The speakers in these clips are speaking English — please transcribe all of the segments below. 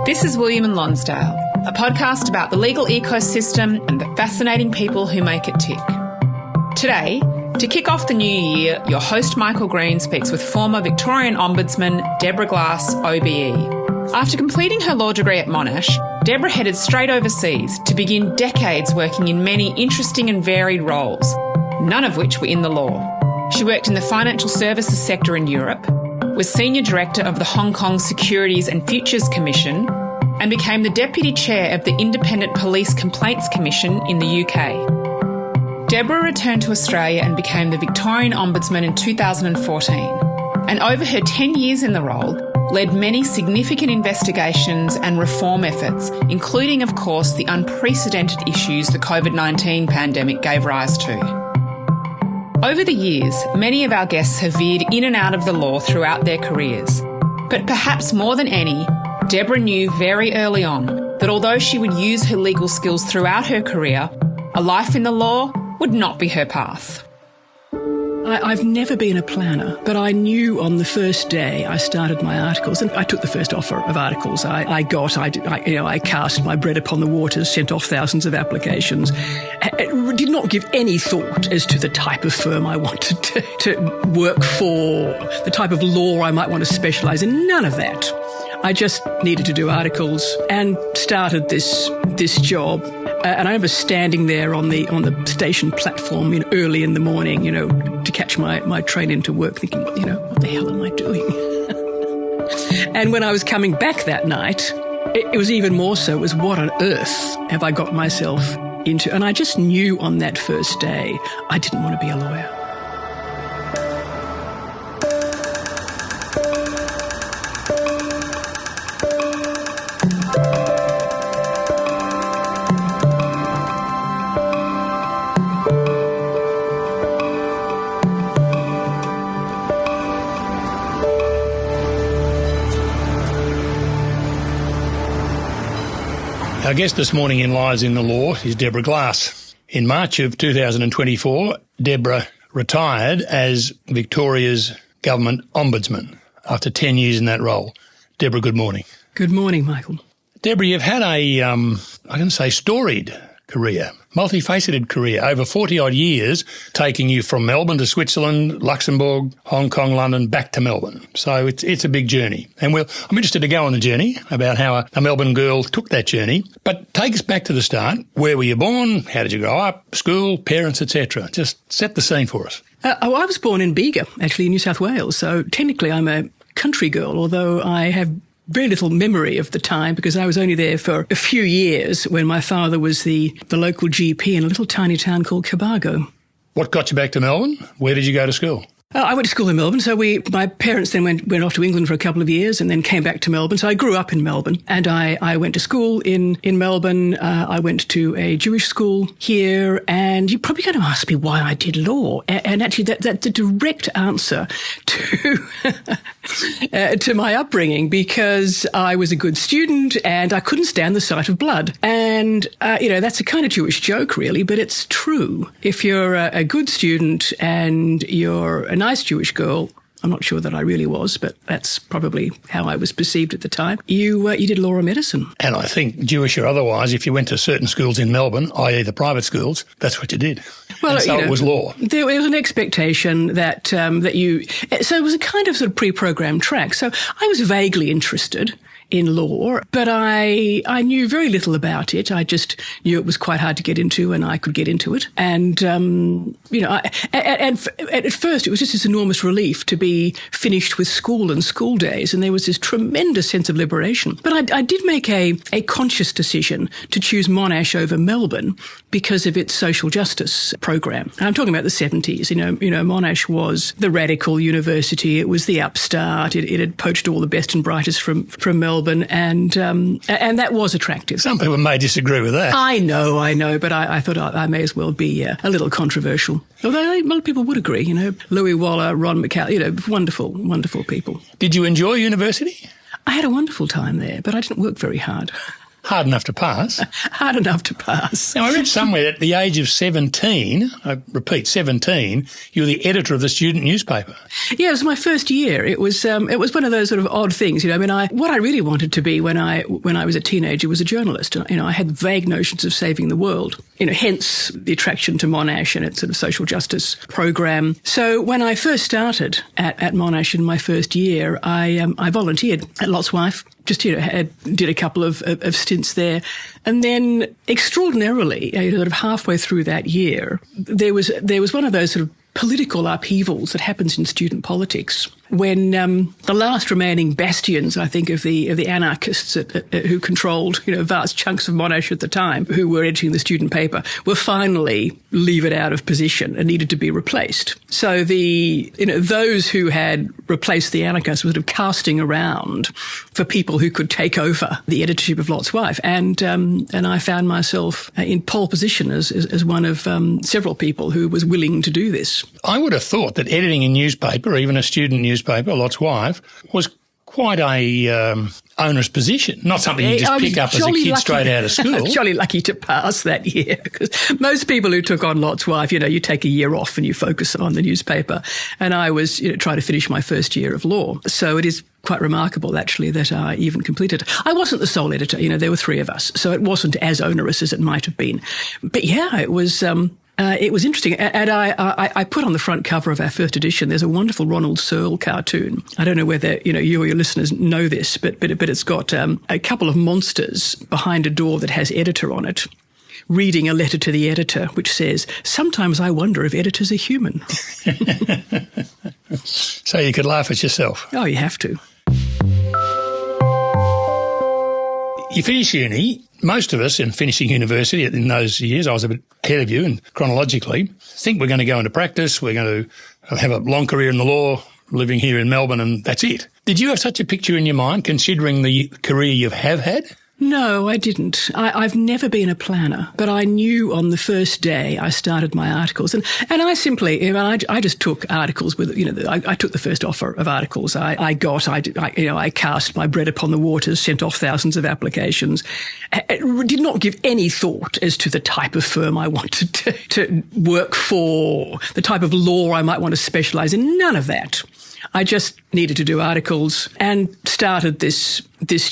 This is William and Lonsdale, a podcast about the legal ecosystem and the fascinating people who make it tick. Today, to kick off the new year, your host Michael Green speaks with former Victorian Ombudsman Deborah Glass, OBE. After completing her law degree at Monash, Deborah headed straight overseas to begin decades working in many interesting and varied roles, none of which were in the law. She worked in the financial services sector in Europe, was Senior Director of the Hong Kong Securities and Futures Commission, and became the Deputy Chair of the Independent Police Complaints Commission in the UK. Deborah returned to Australia and became the Victorian Ombudsman in 2014, and over her 10 years in the role, led many significant investigations and reform efforts, including, of course, the unprecedented issues the COVID-19 pandemic gave rise to. Over the years, many of our guests have veered in and out of the law throughout their careers. But perhaps more than any, Deborah knew very early on that although she would use her legal skills throughout her career, a life in the law would not be her path. I've never been a planner, but I knew on the first day I started my articles, and I took the first offer of articles I cast my bread upon the waters, sent off thousands of applications. I did not give any thought as to the type of firm I wanted to work for, the type of law I might want to specialise in, none of that. I just needed to do articles and started this job. And I remember standing there on the station platform early in the morning, to catch my train into work, thinking, what the hell am I doing? And when I was coming back that night, it was even more so. It was, what on earth have I got myself into? And I just knew on that first day I didn't want to be a lawyer. Our guest this morning in Lives in the Law is Deborah Glass. In March of 2024, Deborah retired as Victoria's Government Ombudsman after 10 years in that role. Deborah, good morning. Good morning, Michael. Deborah, you've had a, storied career, multifaceted career, over 40-odd years, taking you from Melbourne to Switzerland, Luxembourg, Hong Kong, London, back to Melbourne. So it's a big journey. And I'm interested to go on the journey about how a Melbourne girl took that journey. But take us back to the start. Where were you born? How did you grow up? School, parents, etc. Just set the scene for us. I was born in Bega, actually, in New South Wales. So technically I'm a country girl, although I have very little memory of the time because I was only there for a few years when my father was the local GP in a little tiny town called Cobargo. What got you back to Melbourne? Where did you go to school? I went to school in Melbourne, so my parents then went off to England for a couple of years and then came back to Melbourne. So I grew up in Melbourne and I went to school in Melbourne. I went to a Jewish school here, and you're probably going to ask me why I did law. And actually that's a direct answer to to my upbringing, because I was a good student and I couldn't stand the sight of blood. And, that's a kind of Jewish joke really, but it's true. If you're a good student and you're a nice Jewish girl, I'm not sure that I really was, but that's probably how I was perceived at the time. You did law or medicine. And I think, Jewish or otherwise, if you went to certain schools in Melbourne, i.e. the private schools, that's what you did. Well, and so it was law. There was an expectation that you... So it was a kind of sort of pre-programmed track. So I was vaguely interested in law, but I knew very little about it. I just knew it was quite hard to get into, and I could get into it. And at first it was just this enormous relief to be finished with school and school days, and there was this tremendous sense of liberation. But I did make a conscious decision to choose Monash over Melbourne because of its social justice program. And I'm talking about the 70s. Monash was the radical university. It was the upstart. It had poached all the best and brightest from Melbourne. And that was attractive. Some people may disagree with that. I know, but I thought I may as well be a little controversial. Although a lot of people would agree, Louis Waller, Ron McCall, wonderful, wonderful people. Did you enjoy university? I had a wonderful time there, but I didn't work very hard. hard enough to pass. Hard enough to pass. Now, I read somewhere at the age of 17, I repeat, 17, you were the editor of the student newspaper. Yeah, it was my first year. It was one of those sort of odd things. You know, what I really wanted to be when I was a teenager was a journalist. You know, I had vague notions of saving the world. You know, hence the attraction to Monash and its sort of social justice program. So when I first started at Monash in my first year, I volunteered at Lot's Wife. Just, you know, did a couple of stints there. And then extraordinarily, sort of halfway through that year, there was one of those sort of political upheavals that happens in student politics when the last remaining bastions, I think, of the anarchists who controlled, you know, vast chunks of Monash at the time, who were editing the student paper, were finally levered out of position and needed to be replaced. So those who had replaced the anarchists were sort of casting around for people who could take over the editorship of Lot's Wife, and I found myself in pole position as one of several people who was willing to do this. I would have thought that editing a newspaper, even a student newspaper, Lot's Wife, was quite a onerous position, not something you just pick up as a kid straight out of school. Jolly lucky to pass that year, because most people who took on Lot's Wife, you know, you take a year off and you focus on the newspaper. And I was, you know, trying to finish my first year of law. So it is quite remarkable, actually, that I even completed it. I wasn't the sole editor, you know, there were three of us, so it wasn't as onerous as it might have been. But yeah, it was interesting, and I put on the front cover of our first edition, there's a wonderful Ronald Searle cartoon. I don't know whether, you know, you or your listeners know this, but it's got a couple of monsters behind a door that has editor on it, reading a letter to the editor, which says, "Sometimes I wonder if editors are human." So you could laugh at yourself. Oh, you have to. You finish uni. Most of us in finishing university in those years, I was a bit ahead of you and chronologically, think we're going to go into practice, we're going to have a long career in the law, living here in Melbourne, and that's it. Did you have such a picture in your mind, considering the career you have had? No, I didn't. I've never been a planner, but I knew on the first day I started my articles, and I simply, you know, I just took articles with, you know, I took the first offer of articles I cast my bread upon the waters, sent off thousands of applications, did not give any thought as to the type of firm I wanted to work for, the type of law I might want to specialise in, none of that. I just needed to do articles and started this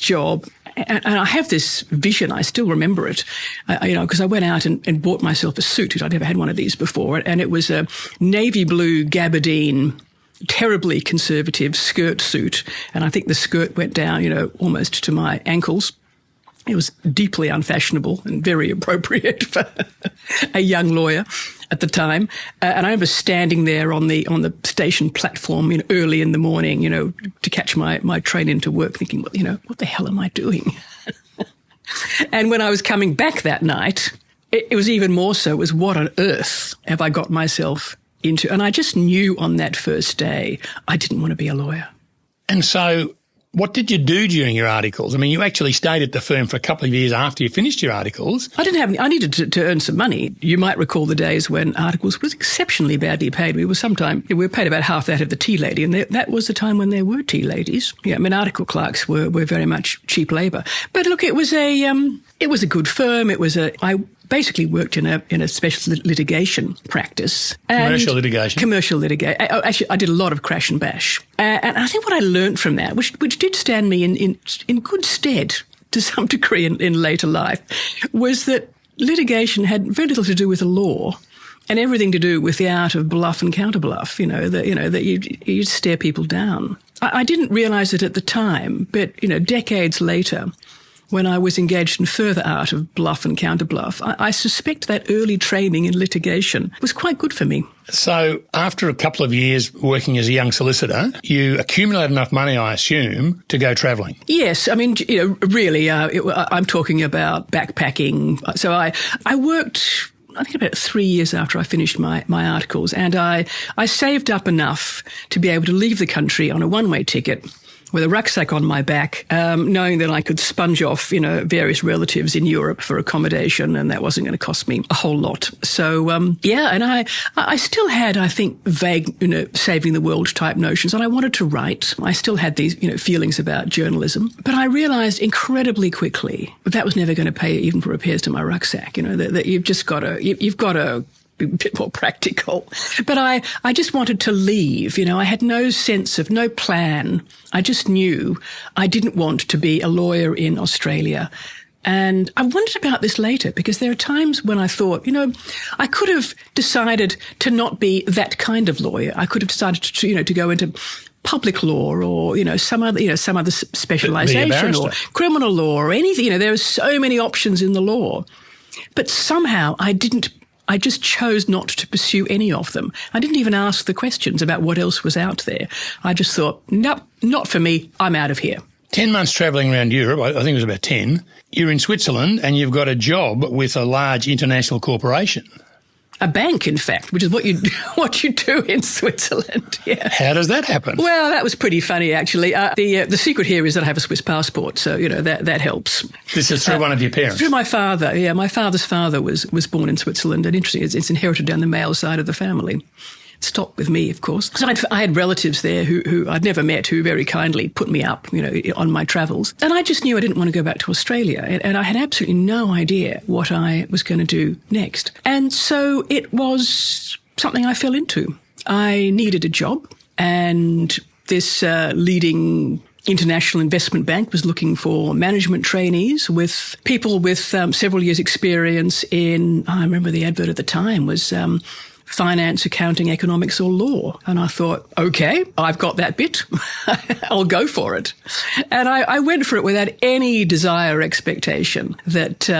job. And I have this vision, I still remember it, because I went out and bought myself a suit. I'd never had one of these before. And it was a navy blue gabardine, terribly conservative skirt suit. And I think the skirt went down, you know, almost to my ankles. It was deeply unfashionable and very appropriate for a young lawyer at the time. And I remember standing there on the station platform, you know, early in the morning, you know, to catch my train into work, thinking, well, you know, what the hell am I doing? And when I was coming back that night, it was even more so, it was what on earth have I got myself into? And I just knew on that first day I didn't want to be a lawyer. And so what did you do during your articles? I mean, you actually stayed at the firm for a couple of years after you finished your articles. I didn't have any. I needed to earn some money. You might recall the days when articles was exceptionally badly paid. We were paid about half that of the tea lady, and that was the time when there were tea ladies. Yeah, I mean, article clerks were very much cheap labour. But look, it was a good firm. I basically worked in a special litigation practice. Commercial litigation? Commercial litigation. Actually, I did a lot of crash and bash. And I think what I learned from that, which did stand me in good stead to some degree in later life, was that litigation had very little to do with the law and everything to do with the art of bluff and counterbluff, that you stare people down. I didn't realise it at the time, but, decades later, when I was engaged in further art of bluff and counterbluff, I suspect that early training in litigation was quite good for me. So after a couple of years working as a young solicitor, you accumulated enough money, I assume, to go travelling. Yes. I mean, really, I'm talking about backpacking. So I worked, I think, about 3 years after I finished my articles, and I saved up enough to be able to leave the country on a one-way ticket with a rucksack on my back, knowing that I could sponge off, various relatives in Europe for accommodation, and that wasn't going to cost me a whole lot. So, and I still had, I think, vague, saving the world type notions, and I wanted to write. I still had these, feelings about journalism, but I realised incredibly quickly that was never going to pay even for repairs to my rucksack. That you've just got to, you've got to be a bit more practical. But I just wanted to leave. I had no sense of, no plan. I just knew I didn't want to be a lawyer in Australia. And I wondered about this later, because there are times when I thought, I could have decided to not be that kind of lawyer. I could have decided to go into public law or, some other specialisation or criminal law or anything. There are so many options in the law. But somehow I just chose not to pursue any of them. I didn't even ask the questions about what else was out there. I just thought, nope, not for me. I'm out of here. 10 months travelling around Europe, I think it was about 10. You're in Switzerland and you've got a job with a large international corporation. A bank, in fact, which is what you do in Switzerland. Yeah. How does that happen? Well, that was pretty funny, actually. The secret here is that I have a Swiss passport, so that helps. This is through one of your parents. Through my father. Yeah, my father's father was born in Switzerland, and interesting, it's inherited down the male side of the family. Stopped with me, of course. So I had relatives there who I'd never met, who very kindly put me up, on my travels. And I just knew I didn't want to go back to Australia. And I had absolutely no idea what I was going to do next. And so it was something I fell into. I needed a job, and this leading international investment bank was looking for management trainees with people with several years' experience in, I remember the advert at the time was finance, accounting, economics or law. And I thought, okay, I've got that bit. I'll go for it. And I went for it without any desire or expectation that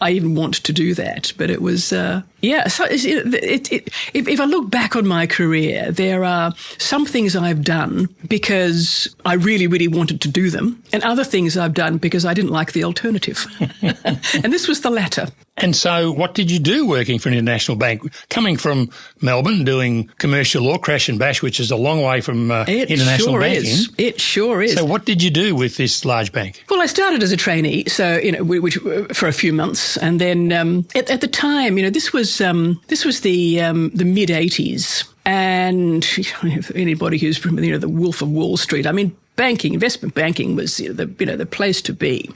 I even want to do that. But it was, so if I look back on my career, there are some things I've done because I really, really wanted to do them, and other things I've done because I didn't like the alternative. And this was the latter. And so what did you do working for an international bank? Coming from Melbourne, doing commercial law, crash and bash, which is a long way from international banking. It sure is. So what did you do with this large bank? Well, I started as a trainee, so, which, for a few months. And then at the time, this was the mid-'80s. And anybody who's from, the Wolf of Wall Street, banking, investment banking was the place to be.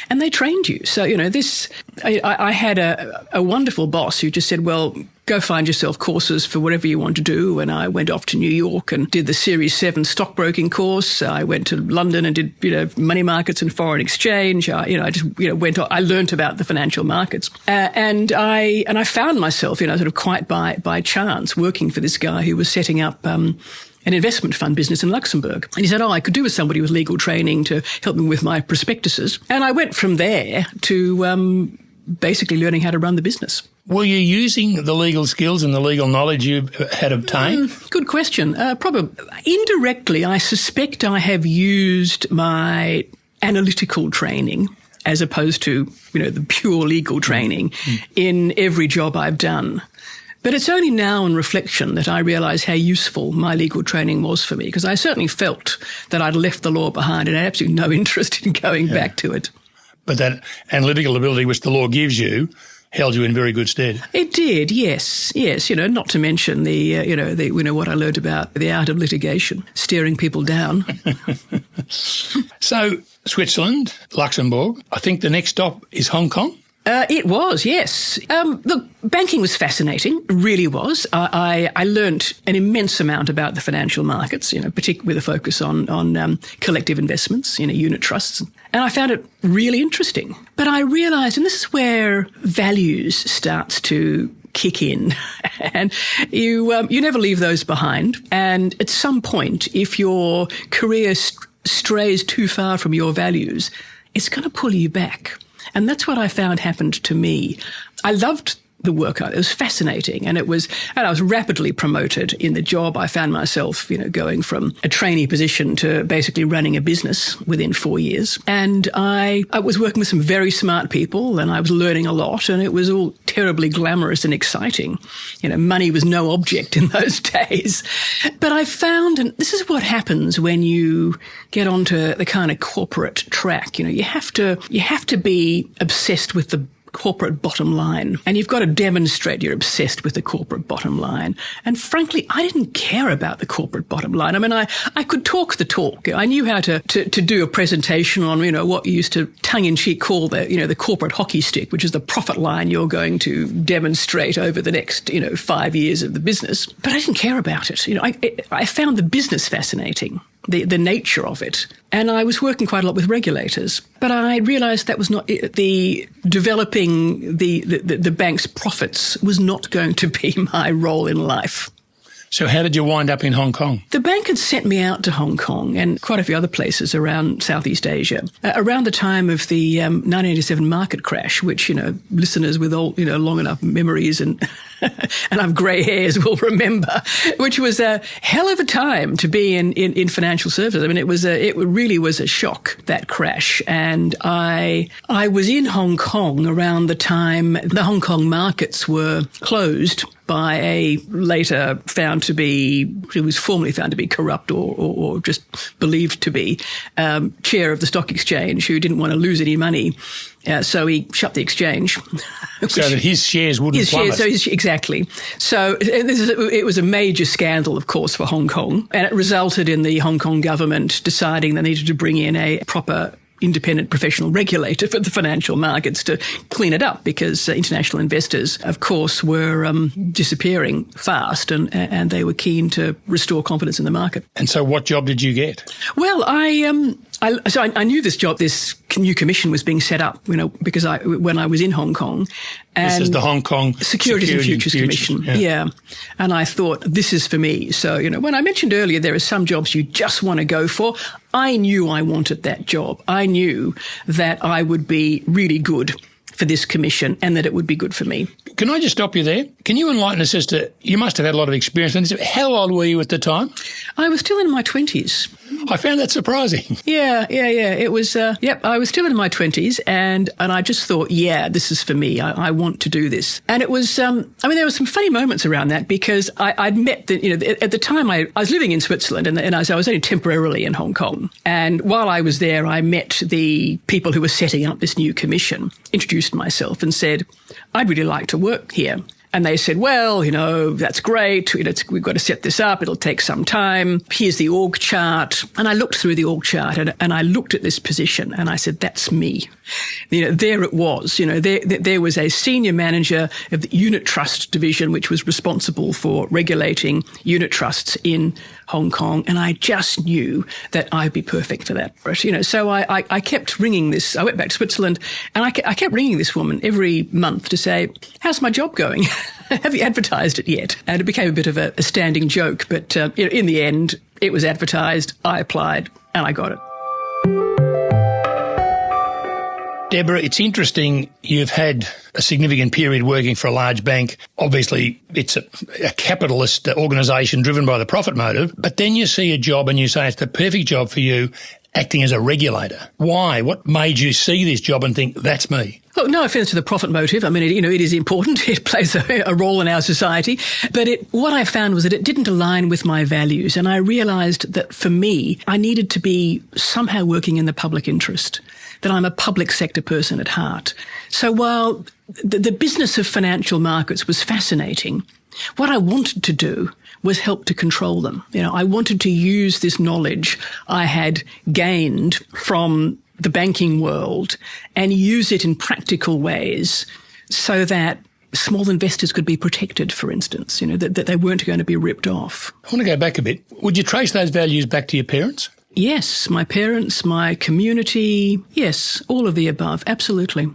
And they trained you. So, I had a wonderful boss who just said, well, go find yourself courses for whatever you want to do. And I went off to New York and did the Series 7 stockbroking course. I went to London and did, money markets and foreign exchange. I just, went on. I learnt about the financial markets. And I found myself, sort of quite by chance working for this guy who was setting up, an investment fund business in Luxembourg. And he said, I could do with somebody with legal training to help me with my prospectuses. And I went from there to basically learning how to run the business. Were you using the legal skills and the legal knowledge you had obtained? Good question. Probably indirectly, I suspect I have used my analytical training as opposed to, the pure legal training in every job I've done. But it's only now in reflection that I realise how useful my legal training was for me, because I certainly felt that I'd left the law behind and had absolutely no interest in going back to it. But that analytical ability which the law gives you held you in very good stead. It did, yes. Not to mention the what I learned about the art of litigation, staring people down. So Switzerland, Luxembourg, I think the next stop is Hong Kong? It was, yes. Look, banking was fascinating, really was. I learnt an immense amount about the financial markets, particularly with a focus on collective investments, unit trusts. And I found it really interesting. But I realised, and this is where values starts to kick in, and you never leave those behind. And at some point, if your career strays too far from your values, it's going to pull you back. And that's what I found happened to me. I loved the work. It was fascinating, and I was rapidly promoted in the job. I found myself, going from a trainee position to basically running a business within 4 years. And I was working with some very smart people, and I was learning a lot, and it was all terribly glamorous and exciting. Money was no object in those days. But I found, and this is what happens when you get onto the kind of corporate track, you have to be obsessed with the corporate bottom line, and you've got to demonstrate you're obsessed with the corporate bottom line. And frankly, I didn't care about the corporate bottom line. I mean, I could talk the talk. I knew how to do a presentation on, what you used to tongue-in-cheek call the corporate hockey stick, which is the profit line you're going to demonstrate over the next, 5 years of the business. But I didn't care about it. I found the business fascinating, the nature of it. And I was working quite a lot with regulators. But I realised that was not the developing the bank's profits was not going to be my role in life. So how did you wind up in Hong Kong? The bank had sent me out to Hong Kong and quite a few other places around Southeast Asia around the time of the 1987 market crash, which, listeners with all, long enough memories and and I've grey hairs will remember, which was a hell of a time to be in financial services. I mean, it really was a shock, that crash. And I was in Hong Kong around the time the Hong Kong markets were closed by a later who was formerly found to be corrupt or just believed to be, chair of the stock exchange who didn't want to lose any money. So he shut the exchange. So that his shares wouldn't plummet. Exactly. So it was a major scandal, of course, for Hong Kong. And it resulted in the Hong Kong government deciding they needed to bring in a proper independent professional regulator for the financial markets to clean it up, because international investors, of course, were disappearing fast, and they were keen to restore confidence in the market. And so what job did you get? Well, I knew this new commission was being set up, because when I was in Hong Kong. And this is the Hong Kong Securities and Futures Commission. Yeah. And I thought, this is for me. So, when I mentioned earlier, there are some jobs you just want to go for. I knew I wanted that job. I knew that I would be really good for this commission and that it would be good for me. Can I just stop you there? Can you enlighten us as to, you must have had a lot of experience in this. How old were you at the time? I was still in my 20s. I found that surprising. Yeah. It was, I was still in my 20s and I just thought, this is for me. I want to do this. And it was, there were some funny moments around that, because I'd met at the time I was living in Switzerland and I was only temporarily in Hong Kong. And while I was there, I met the people who were setting up this new commission, introduced myself and said, I'd really like to work here. And they said, well, that's great. We've got to set this up. It'll take some time. Here's the org chart. And I looked through the org chart and I looked at this position and I said, that's me. There it was. There was a senior manager of the unit trust division, which was responsible for regulating unit trusts in Hong Kong. And I just knew that I'd be perfect for that. So I kept ringing this. I went back to Switzerland and I kept ringing this woman every month to say, how's my job going? Have you advertised it yet? And it became a bit of a standing joke. But in the end, it was advertised. I applied and I got it. Deborah, it's interesting. You've had a significant period working for a large bank. Obviously, it's a capitalist organisation driven by the profit motive. But then you see a job and you say it's the perfect job for you, acting as a regulator. Why? What made you see this job and think, that's me? Look, no offence to the profit motive. I mean, it is important. It plays a role in our society. But what I found was that it didn't align with my values. And I realised that for me, I needed to be somehow working in the public interest, that I'm a public sector person at heart. So while the business of financial markets was fascinating, what I wanted to do was help to control them. I wanted to use this knowledge I had gained from the banking world and use it in practical ways so that small investors could be protected, for instance, that they weren't going to be ripped off. I want to go back a bit. Would you trace those values back to your parents? Yes, my parents, my community, yes, all of the above, absolutely.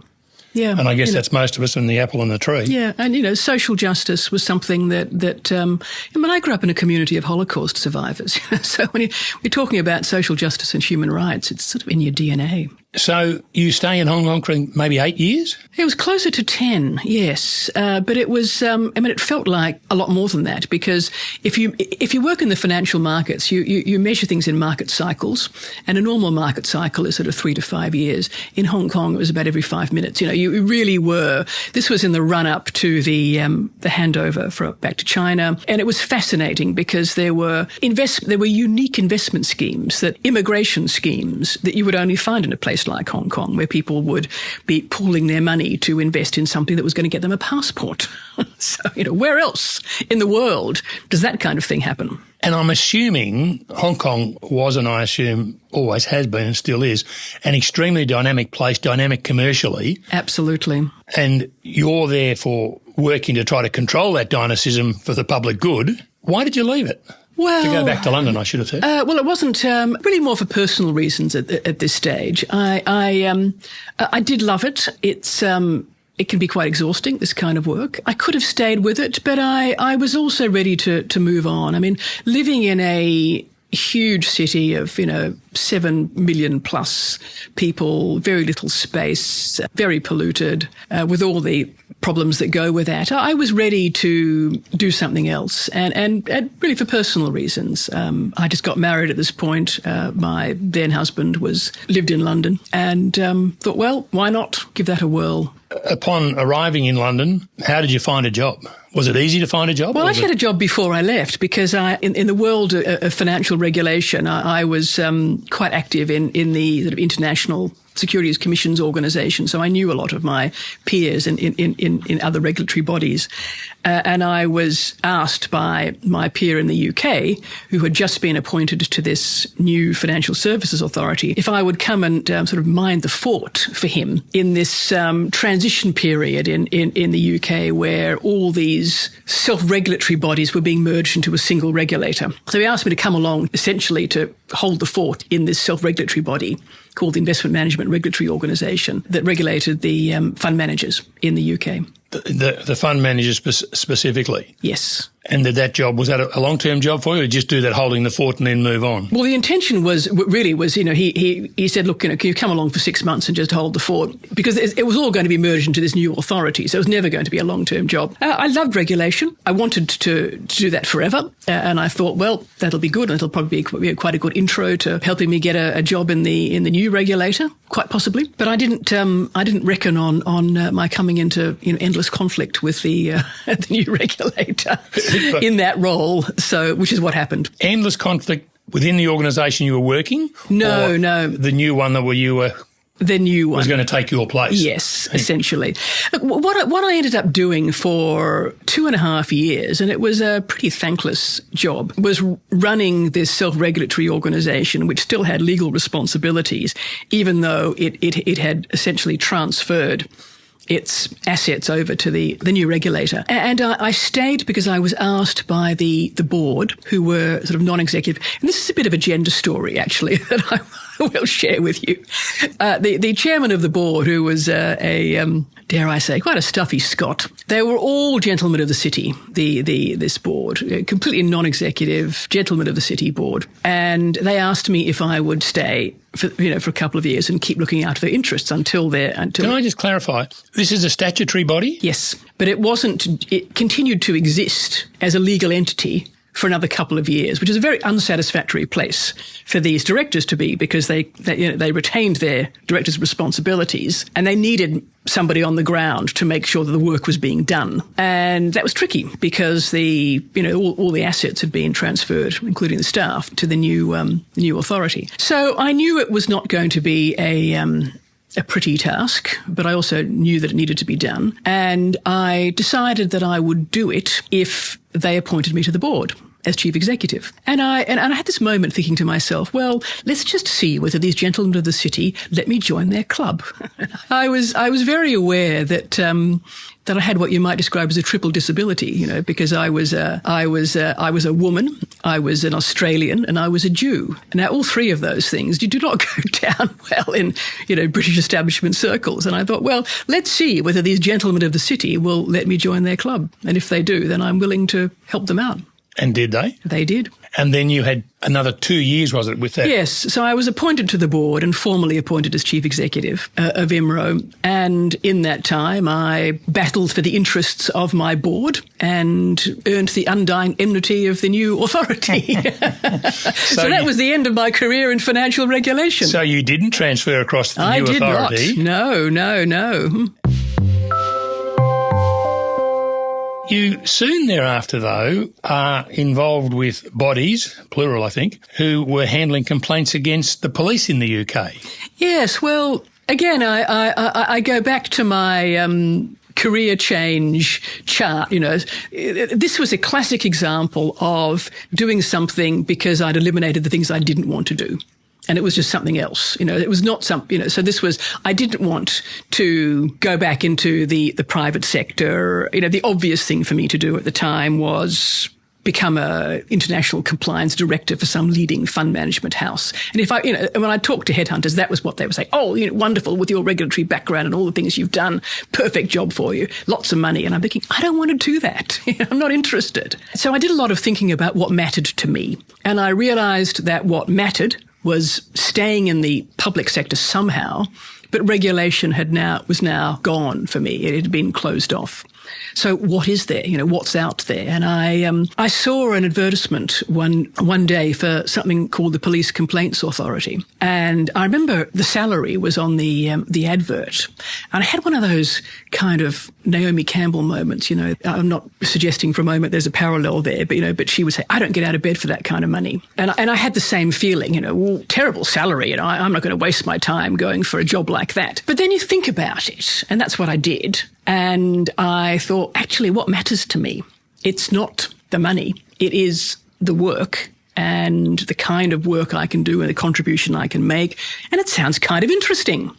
Yeah, and I guess that's most of us in the apple and the tree. Yeah, and social justice was something that I grew up in a community of Holocaust survivors. So when you're talking about social justice and human rights, it's sort of in your DNA. So you stay in Hong Kong for maybe 8 years? It was closer to 10, yes. But it was, it felt like a lot more than that, because if you work in the financial markets, you measure things in market cycles, and a normal market cycle is sort of 3 to 5 years. In Hong Kong, it was about every 5 minutes. You really were. This was in the run-up to the handover back to China, and it was fascinating because there were unique investment schemes, immigration schemes that you would only find in a place like Hong Kong, where people would be pooling their money to invest in something that was going to get them a passport. So, where else in the world does that kind of thing happen? And I'm assuming Hong Kong was, and I assume always has been and still is, an extremely dynamic place, dynamic commercially. Absolutely. And you're therefore working to try to control that dynamicism for the public good. Why did you leave it? Well, to go back to London, I should have said. Well, it wasn't really more for personal reasons at this stage. I did love it. It can be quite exhausting, this kind of work. I could have stayed with it, but I was also ready to move on. Living in a huge city of 7 million plus people, very little space, very polluted, with all the problems that go with that. I was ready to do something else, and really for personal reasons. I just got married at this point. My then husband lived in London, and thought, well, why not give that a whirl? Upon arriving in London, how did you find a job? Was it easy to find a job? Well, I had a job before I left because in the world of financial regulation, I was quite active in the sort of international Securities Commissions organisation, so I knew a lot of my peers in other regulatory bodies. And I was asked by my peer in the UK, who had just been appointed to this new financial services authority, if I would come and sort of mind the fort for him in this transition period in the UK where all these self-regulatory bodies were being merged into a single regulator. So he asked me to come along essentially to hold the fort in this self-regulatory body called the Investment Management Regulatory Organisation that regulated the fund managers in the UK. The fund managers specifically? Yes. And was that a long-term job for you, or just do that holding the fort and then move on? Well, the intention was, he said, look, can you come along for 6 months and just hold the fort? Because it was all going to be merged into this new authority, so it was never going to be a long-term job. I loved regulation. I wanted to do that forever. And I thought, well, that'll be good. And it'll probably be quite a good intro to helping me get a job in the new regulator, quite possibly. But I didn't reckon on my coming into endless conflict with the new regulator in that role. So, which is what happened. Endless conflict within the organisation you were working? No. The new one that you were... The new one. Was going to take your place. Yes, essentially. Look, what I ended up doing for 2.5 years, and it was a pretty thankless job, was running this self-regulatory organisation, which still had legal responsibilities, even though it had essentially transferred its assets over to the new regulator. And I stayed because I was asked by the board, who were sort of non-executive. And this is a bit of a gender story, actually, that I will share with you. The chairman of the board, who was dare I say, quite a stuffy Scot. They were all gentlemen of the city, this board, completely non-executive, gentlemen of the city board. And they asked me if I would stay for a couple of years and keep looking after their interests until. Can I just clarify? This is a statutory body? Yes, but it continued to exist as a legal entity for another couple of years, which is a very unsatisfactory place for these directors to be, because they retained their directors' responsibilities and they needed somebody on the ground to make sure that the work was being done. And that was tricky because all the assets had been transferred, including the staff, to the new authority. So I knew it was not going to be a pretty task, but I also knew that it needed to be done. And I decided that I would do it if they appointed me to the board as chief executive. And I had this moment thinking to myself, well, let's just see whether these gentlemen of the city let me join their club. I was very aware that I had what you might describe as a triple disability, because I was a woman, I was an Australian, and I was a Jew. Now, all three of those things do not go down well in, British establishment circles. And I thought, well, let's see whether these gentlemen of the city will let me join their club. And if they do, then I'm willing to help them out. And did they? They did. And then you had another 2 years, was it, with that? Yes. So I was appointed to the board and formally appointed as chief executive of IMRO. And in that time, I battled for the interests of my board and earned the undying enmity of the new authority. So that was the end of my career in financial regulation. So you didn't transfer across to the new authority? I did not. No. You soon thereafter, though, are involved with bodies, plural I think, who were handling complaints against the police in the UK. Yes, well, again, I go back to my career change chart. This was a classic example of doing something because I'd eliminated the things I didn't want to do. And it was just something else. It was not so this was, I didn't want to go back into the private sector. The obvious thing for me to do at the time was become a international compliance director for some leading fund management house. And if when I talked to headhunters, that was what they would say. Oh, wonderful with your regulatory background and all the things you've done. Perfect job for you. Lots of money. And I'm thinking, I don't want to do that. I'm not interested. So I did a lot of thinking about what mattered to me. And I realized that what mattered was staying in the public sector somehow, but regulation was now gone for me. It had been closed off. So what is there? What's out there? And I saw an advertisement one day for something called the Police Complaints Authority. And I remember the salary was on the advert. And I had one of those kind of Naomi Campbell moments, I'm not suggesting for a moment there's a parallel there, but she would say, I don't get out of bed for that kind of money. And I had the same feeling, well, terrible salary, I'm not going to waste my time going for a job like that. But then you think about it, and that's what I did. And I thought, actually, what matters to me, it's not the money. It is the work and the kind of work I can do and the contribution I can make. And it sounds kind of interesting.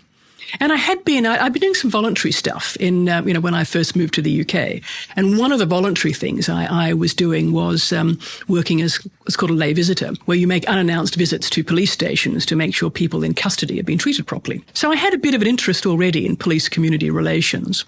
And I'd been doing some voluntary stuff in, when I first moved to the UK. And one of the voluntary things I was doing was working as what's called a lay visitor, where you make unannounced visits to police stations to make sure people in custody have been treated properly. So I had a bit of an interest already in police community relations.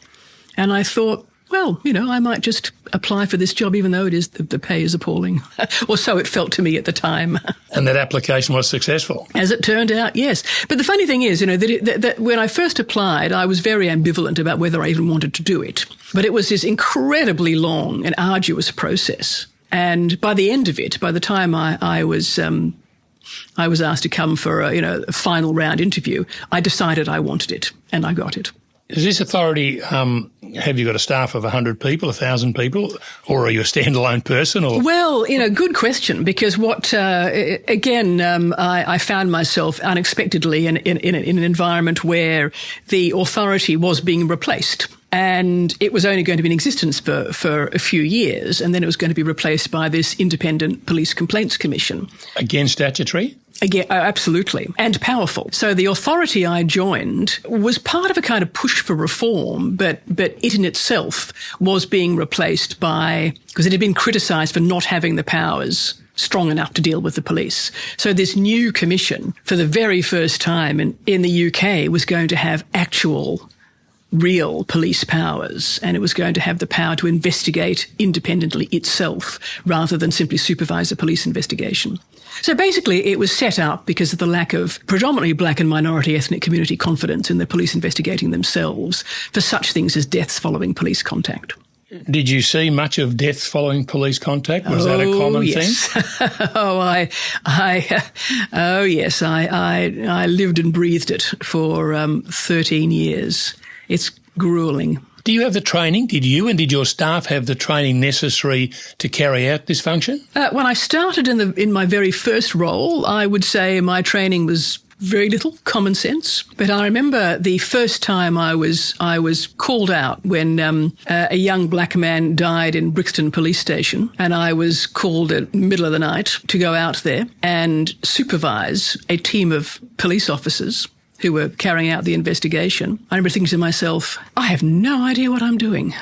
And I thought, well, I might just apply for this job, even though the pay is appalling. Or so it felt to me at the time. And that application was successful? As it turned out, yes. But the funny thing is, that when I first applied, I was very ambivalent about whether I even wanted to do it. But it was this incredibly long and arduous process. And by the end of it, by the time I was asked to come for a final round interview, I decided I wanted it, and I got it. Is this authority, have you got a staff of 100 people, 1,000 people, or are you a standalone person? Or? Well, good question, because I found myself unexpectedly in an environment where the authority was being replaced. And it was only going to be in existence for a few years, and then it was going to be replaced by this independent police complaints commission. Again, statutory? Again, absolutely, and powerful. So the authority I joined was part of a kind of push for reform, but it in itself was being replaced because it had been criticised for not having the powers strong enough to deal with the police. So this new commission, for the very first time in the UK, was going to have actual real police powers, and it was going to have the power to investigate independently itself rather than simply supervise a police investigation. So basically it was set up because of the lack of predominantly black and minority ethnic community confidence in the police investigating themselves for such things as deaths following police contact. Did you see much of deaths following police contact? Was that a common thing? Yes. I lived and breathed it for 13 years. It's grueling. Do you have the training? Did you and did your staff have the training necessary to carry out this function? When I started in my very first role, I would say my training was very little, common sense. But I remember the first time I was called out when a young black man died in Brixton Police Station, and I was called at the middle of the night to go out there and supervise a team of police officers who were carrying out the investigation. I remember thinking to myself, I have no idea what I'm doing,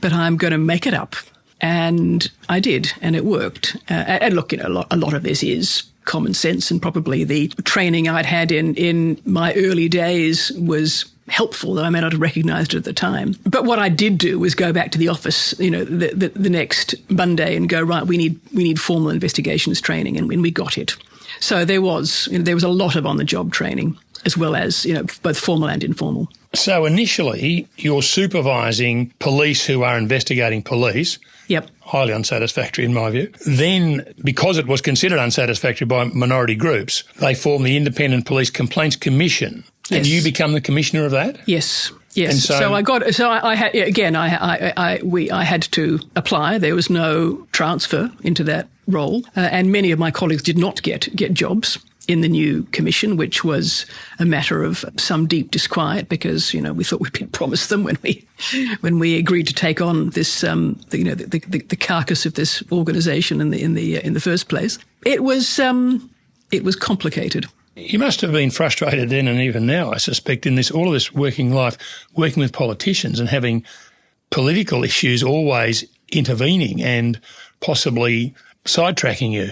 but I'm going to make it up. And I did, and it worked. And look, a lot of this is common sense, and probably the training I'd had in my early days was helpful, though I may not have recognised it at the time. But what I did do was go back to the office, the next Monday and go, right, we need formal investigations training, and we got it. So there was a lot of on-the-job training, as well as, both formal and informal. So initially, you're supervising police who are investigating police. Yep. Highly unsatisfactory in my view. Then, because it was considered unsatisfactory by minority groups, they formed the Independent Police Complaints Commission. Yes. And you become the commissioner of that? Yes. And I had to apply. There was no transfer into that role, and many of my colleagues did not get jobs in the new commission, which was a matter of some deep disquiet because, we thought we'd been promised them when we agreed to take on this, the carcass of this organisation in the first place. It was complicated. You must have been frustrated then and even now, I suspect, in all of this working life, working with politicians and having political issues always intervening and possibly sidetracking you.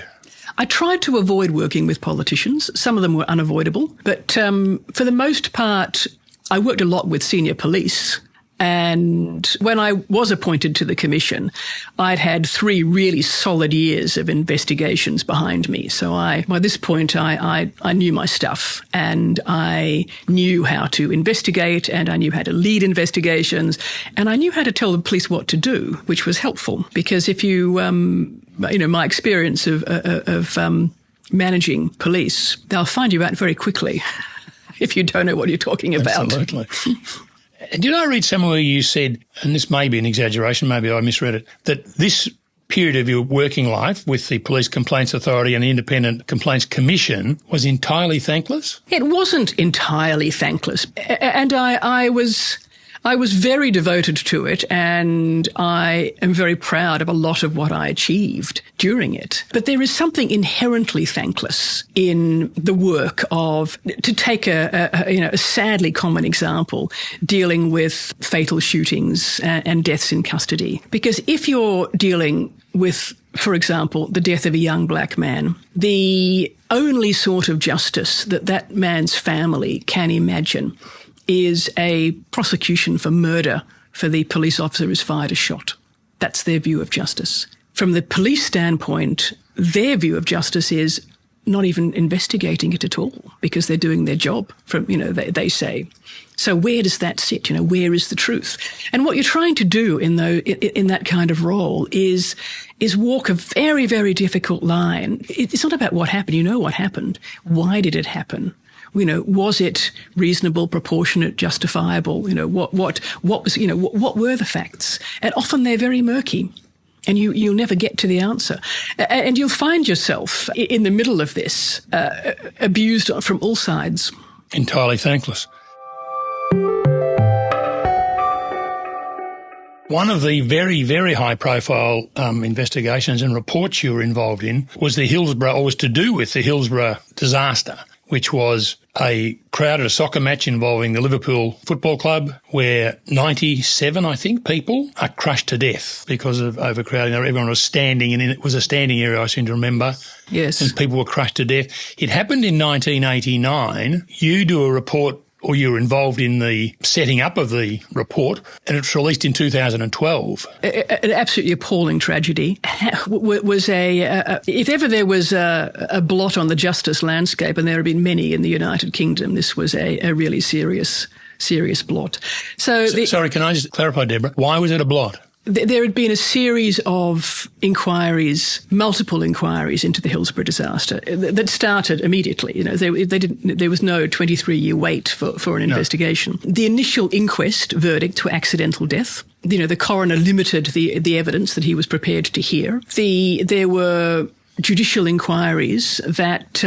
I tried to avoid working with politicians. Some of them were unavoidable. But for the most part, I worked a lot with senior police. And when I was appointed to the commission, I'd had 3 really solid years of investigations behind me. So by this point, I knew my stuff, and I knew how to investigate, and I knew how to lead investigations, and I knew how to tell the police what to do, which was helpful. Because if you, my experience of managing police, they'll find you out very quickly if you don't know what you're talking about. Absolutely. Did I read somewhere you said, and this may be an exaggeration, maybe I misread it, that this period of your working life with the Police Complaints Authority and the Independent Complaints Commission was entirely thankless? It wasn't entirely thankless. And I was very devoted to it, and I am very proud of a lot of what I achieved during it. But there is something inherently thankless in the work of, to take a sadly common example, dealing with fatal shootings and deaths in custody. Because if you're dealing with, for example, the death of a young black man, the only sort of justice that man's family can imagine is a prosecution for murder for the police officer who's fired a shot. That's their view of justice. From the police standpoint, their view of justice is not even investigating it at all because they're doing their job, they say. So where does that sit? Where is the truth? And what you're trying to do in that kind of role is walk a very, very difficult line. It's not about what happened. You know what happened. Why did it happen? Was it reasonable, proportionate, justifiable? What were the facts? And often they're very murky, and you'll never get to the answer. And you'll find yourself in the middle of this, abused from all sides. Entirely thankless. One of the very, very high-profile investigations and reports you were involved in was was to do with the Hillsborough disaster, which was a crowd at a soccer match involving the Liverpool Football Club where 97, I think, people are crushed to death because of overcrowding. Everyone was standing, and it was a standing area, I seem to remember. Yes. And people were crushed to death. It happened in 1989. You do a report, or you were involved in the setting up of the report, and it's released in 2012. An absolutely appalling tragedy. If ever there was a blot on the justice landscape, and there have been many in the United Kingdom, this was a really serious blot. Sorry, can I just clarify, Deborah? Why was it a blot? There had been a series of inquiries, multiple inquiries into the Hillsborough disaster that started immediately. There was no 23-year wait for an investigation. The initial inquest verdict were accidental death. The coroner limited the evidence that he was prepared to hear. There were judicial inquiries that,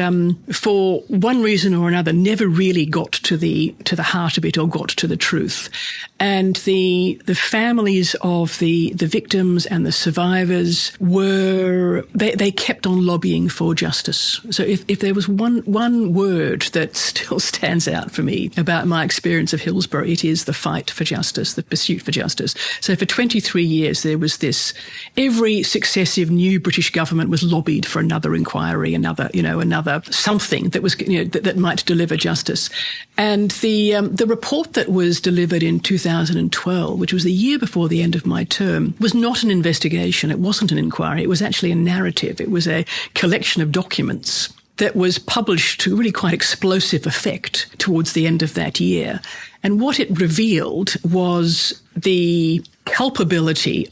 for one reason or another, never really got to the heart of it or got to the truth. And the families of the victims and the survivors they kept on lobbying for justice. So if there was one word that still stands out for me about my experience of Hillsborough, it is the fight for justice, the pursuit for justice. So for 23 years there was this, every successive new British government was lobbying need for another inquiry, another something that was, that might deliver justice. And the report that was delivered in 2012, which was the year before the end of my term, was not an investigation. It wasn't an inquiry. It was actually a narrative. It was a collection of documents that was published to really quite explosive effect towards the end of that year. And what it revealed was the culpability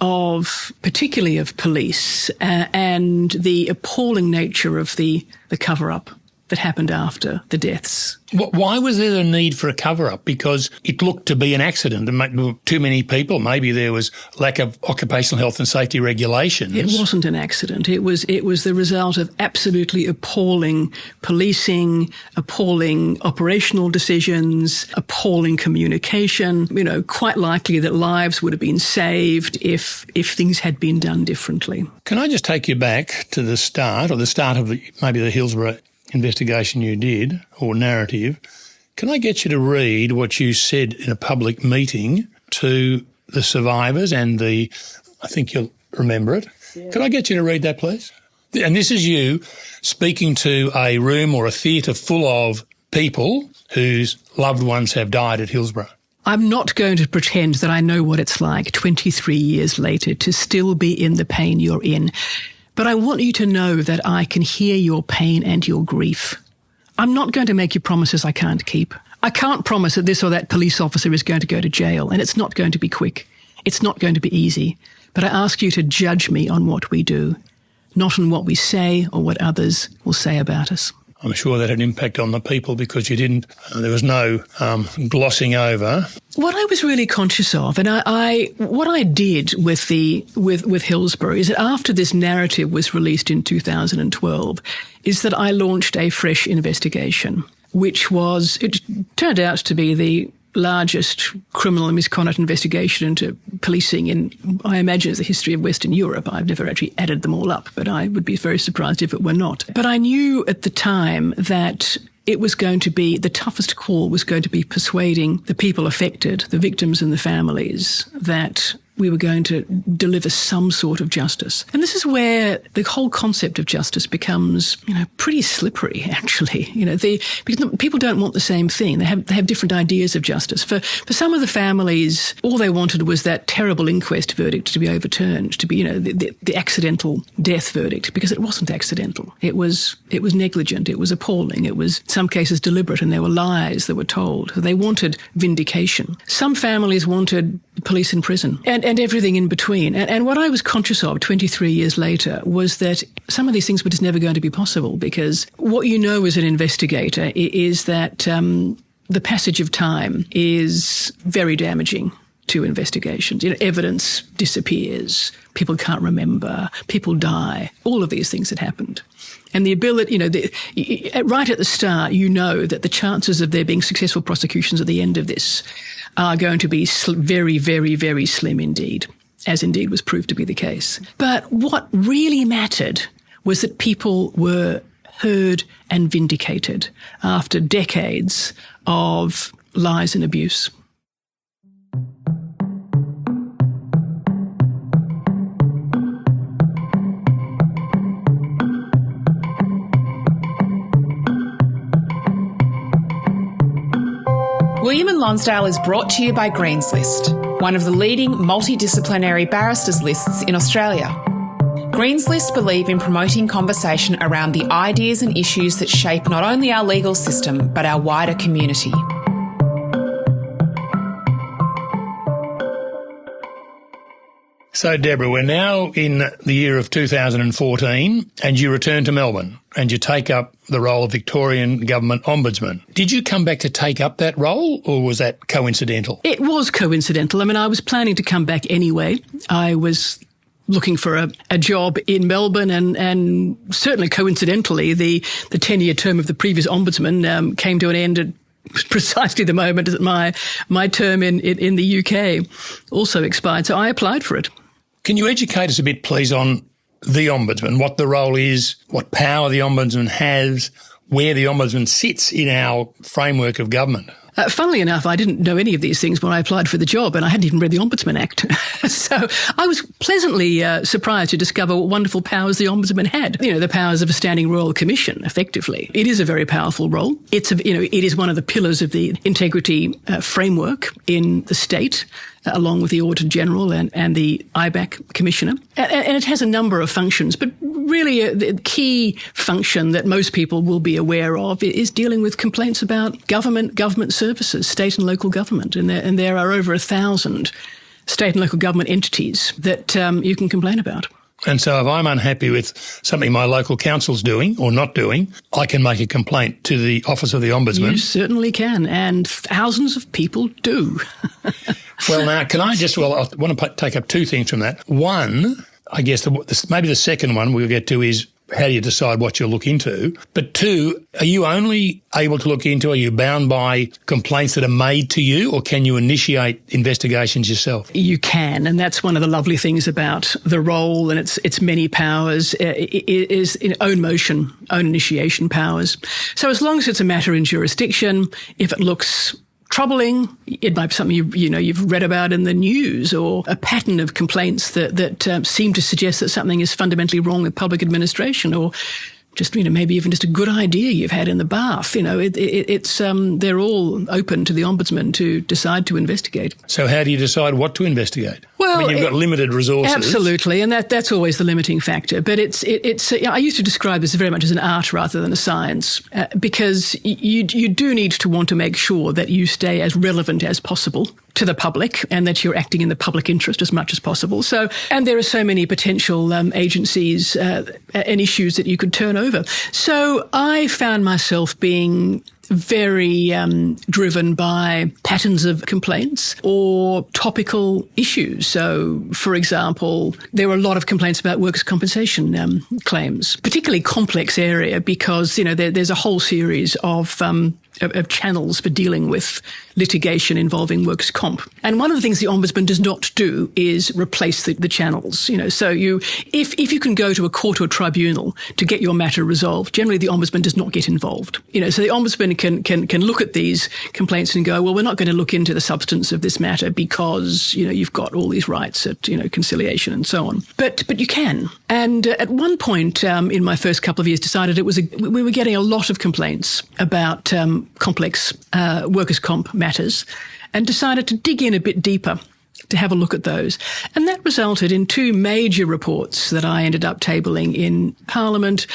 particularly of police, and the appalling nature of the cover-up that happened after the deaths. Why was there a need for a cover-up? Because it looked to be an accident and too many people. Maybe there was lack of occupational health and safety regulations. It wasn't an accident. It was the result of absolutely appalling policing, appalling operational decisions, appalling communication. Quite likely that lives would have been saved if things had been done differently. Can I just take you back to the start of maybe the Hillsborough investigation you did, or narrative? Can I get you to read what you said in a public meeting to the survivors and I think you'll remember it. Yeah. Can I get you to read that, please? And this is you speaking to a room or a theatre full of people whose loved ones have died at Hillsborough. I'm not going to pretend that I know what it's like 23 years later to still be in the pain you're in. But I want you to know that I can hear your pain and your grief. I'm not going to make you promises I can't keep. I can't promise that this or that police officer is going to go to jail, and it's not going to be quick. It's not going to be easy. But I ask you to judge me on what we do, not on what we say or what others will say about us. I'm sure that had an impact on the people because there was no glossing over. What I was really conscious of, and what I did with Hillsborough is that after this narrative was released in 2012, is that I launched a fresh investigation, it turned out to be the largest criminal and misconduct investigation into policing in, I imagine, the history of Western Europe. I've never actually added them all up, but I would be very surprised if it were not. But I knew at the time that it was going to be, the toughest call was going to be persuading the people affected, the victims and the families, that we were going to deliver some sort of justice. And this is where the whole concept of justice becomes, pretty slippery, actually. Because people don't want the same thing. They have different ideas of justice. For some of the families, all they wanted was that terrible inquest verdict to be overturned, to be, the accidental death verdict, because it wasn't accidental. It was negligent. It was appalling. It was, in some cases, deliberate, and there were lies that were told. They wanted vindication. Some families wanted police in prison, and everything in between. And what I was conscious of 23 years later was that some of these things were just never going to be possible, because what you know as an investigator is that the passage of time is very damaging to investigations. Evidence disappears, people can't remember, people die, all of these things had happened. And the ability, right at the start, that the chances of there being successful prosecutions at the end of this are going to be very, very, very slim indeed, as indeed was proved to be the case. But what really mattered was that people were heard and vindicated after decades of lies and abuse. William and Lonsdale is brought to you by Green's List, one of the leading multidisciplinary barristers lists in Australia. Green's List believe in promoting conversation around the ideas and issues that shape not only our legal system, but our wider community. So, Deborah, we're now in the year of 2014 and you return to Melbourne and you take up the role of Victorian Government Ombudsman. Did you come back to take up that role, or was that coincidental? It was coincidental. I was planning to come back anyway. I was looking for a job in Melbourne, and certainly coincidentally, the 10-year term of the previous ombudsman came to an end at precisely the moment that my term in the UK also expired. So I applied for it. Can you educate us a bit, please, on the Ombudsman, what the role is, what power the Ombudsman has, where the Ombudsman sits in our framework of government? Funnily enough, I didn't know any of these things when I applied for the job, and I hadn't even read the Ombudsman Act. So I was pleasantly surprised to discover what wonderful powers the Ombudsman had. You know, the powers of a standing royal commission, effectively. It is a very powerful role. It is one of the pillars of the integrity framework in the state, along with the Auditor General and the IBAC Commissioner. And it has a number of functions, but really the key function that most people will be aware of is dealing with complaints about government services, state and local government. And there are over 1,000 state and local government entities that you can complain about. And so if I'm unhappy with something my local council's doing or not doing, I can make a complaint to the Office of the Ombudsman. You certainly can, and thousands of people do. Well, now, I want to take up two things from that. One, I guess maybe the second one we'll get to is how do you decide what you'll look into? But two, are you only able to look into, are you bound by complaints that are made to you, or can you initiate investigations yourself? You can, and that's one of the lovely things about the role and its many powers is in own motion, own initiation powers. So as long as it's a matter in jurisdiction, if it looks troubling, it might be something you've read about in the news, or a pattern of complaints that seem to suggest that something is fundamentally wrong with public administration, or just maybe even just a good idea you've had in the bath. It's they're all open to the Ombudsman to decide to investigate. So how do you decide what to investigate? Well, I mean, you've got limited resources. Absolutely, and that's always the limiting factor. But it's I used to describe this very much as an art rather than a science, because you do need to want to make sure that you stay as relevant as possible to the public and that you're acting in the public interest as much as possible. So, and there are so many potential agencies and issues that you could turn over. So I found myself being very driven by patterns of complaints or topical issues. So, for example, there were a lot of complaints about workers' compensation claims, particularly complex area because, there's a whole series of channels for dealing with litigation involving workers' comp. And one of the things the Ombudsman does not do is replace the channels. So if you can go to a court or tribunal to get your matter resolved, generally the Ombudsman does not get involved. So the Ombudsman can look at these complaints and go, well, we're not going to look into the substance of this matter because, you've got all these rights at, conciliation and so on. But you can. And at one point in my first couple of years decided we were getting a lot of complaints about complex workers' comp matters, and decided to dig in a bit deeper to have a look at those. And that resulted in two major reports that I ended up tabling in Parliament.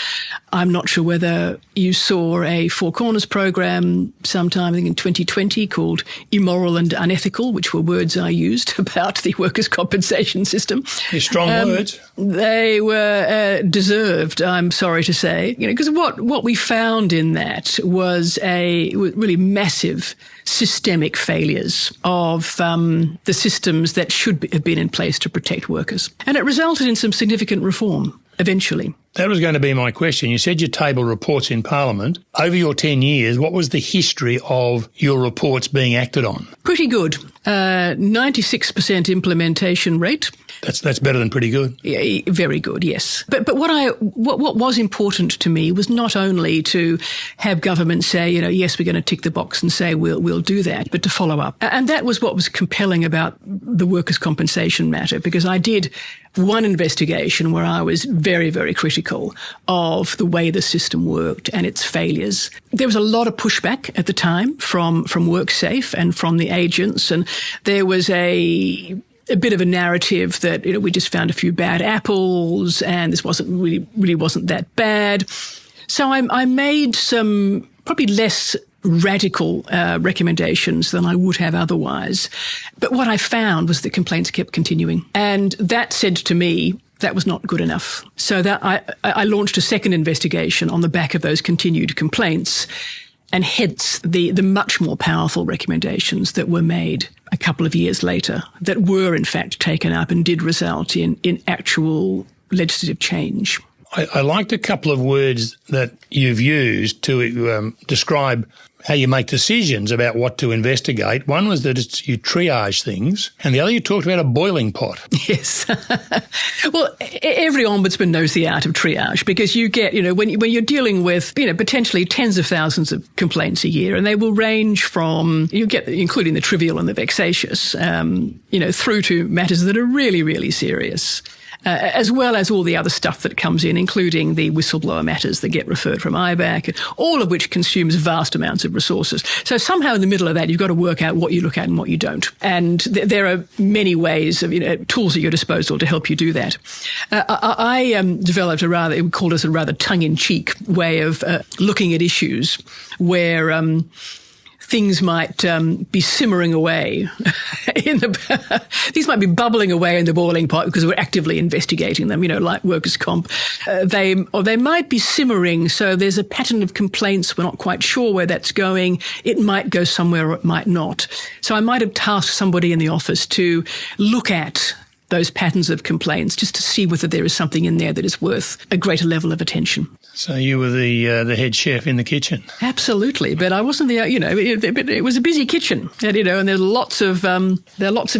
I'm not sure whether you saw a Four Corners program sometime, I think in 2020, called Immoral and Unethical, which were words I used about the workers' compensation system. They're strong words. They were deserved, I'm sorry to say, because what we found in that was really massive systemic failures of the systems that should have been in place to protect workers. And it resulted in some significant reform eventually. That was going to be my question. You said you table reports in Parliament. Over your 10 years, what was the history of your reports being acted on? Pretty good. 96% implementation rate. That's better than pretty good. Yeah, very good, yes. But what was important to me was not only to have government say, yes, we're going to tick the box and say we'll do that, but to follow up. And that was what was compelling about the workers' compensation matter, because I did one investigation where I was very, very critical of the way the system worked and its failures. There was a lot of pushback at the time from WorkSafe and from the agents, and there was a bit of a narrative that we just found a few bad apples and this really wasn't that bad. So I made some probably less radical recommendations than I would have otherwise. But what I found was that complaints kept continuing. And that said to me, that was not good enough. So that I launched a second investigation on the back of those continued complaints, and hence the much more powerful recommendations that were made a couple of years later that were in fact taken up and did result in actual legislative change. I liked a couple of words that you've used to describe how you make decisions about what to investigate. One was that you triage things, and the other you talked about a boiling pot. Yes. Well, every ombudsman knows the art of triage, because you get, when you're dealing with, potentially tens of thousands of complaints a year, and they will range from, you get, including the trivial and the vexatious, through to matters that are really, really serious. As well as all the other stuff that comes in, including the whistleblower matters that get referred from IBAC, all of which consumes vast amounts of resources. So somehow in the middle of that, you've got to work out what you look at and what you don't. And there are many ways of, tools at your disposal to help you do that. I developed we called it a rather tongue-in-cheek way of looking at issues where things might be simmering away these might be bubbling away in the boiling pot because we're actively investigating them, like workers' comp. They might be simmering, so there's a pattern of complaints. We're not quite sure where that's going. It might go somewhere or it might not. So I might have tasked somebody in the office to look at those patterns of complaints just to see whether there is something in there that is worth a greater level of attention. So you were the head chef in the kitchen. Absolutely, but I wasn't the. It was a busy kitchen, and there's lots of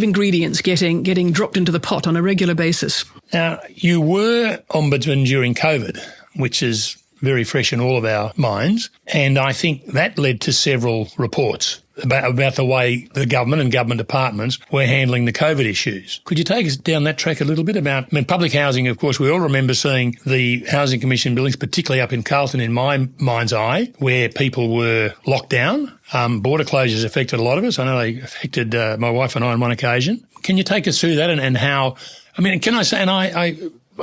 ingredients getting dropped into the pot on a regular basis. Now, you were ombudsman during COVID, which is very fresh in all of our minds, and I think that led to several reports about the way the government and government departments were handling the COVID issues. Could you take us down that track a little bit about, public housing, of course, we all remember seeing the Housing Commission buildings, particularly up in Carlton in my mind's eye, where people were locked down. Border closures affected a lot of us. I know they affected my wife and I on one occasion. Can you take us through that and how, can I say, and I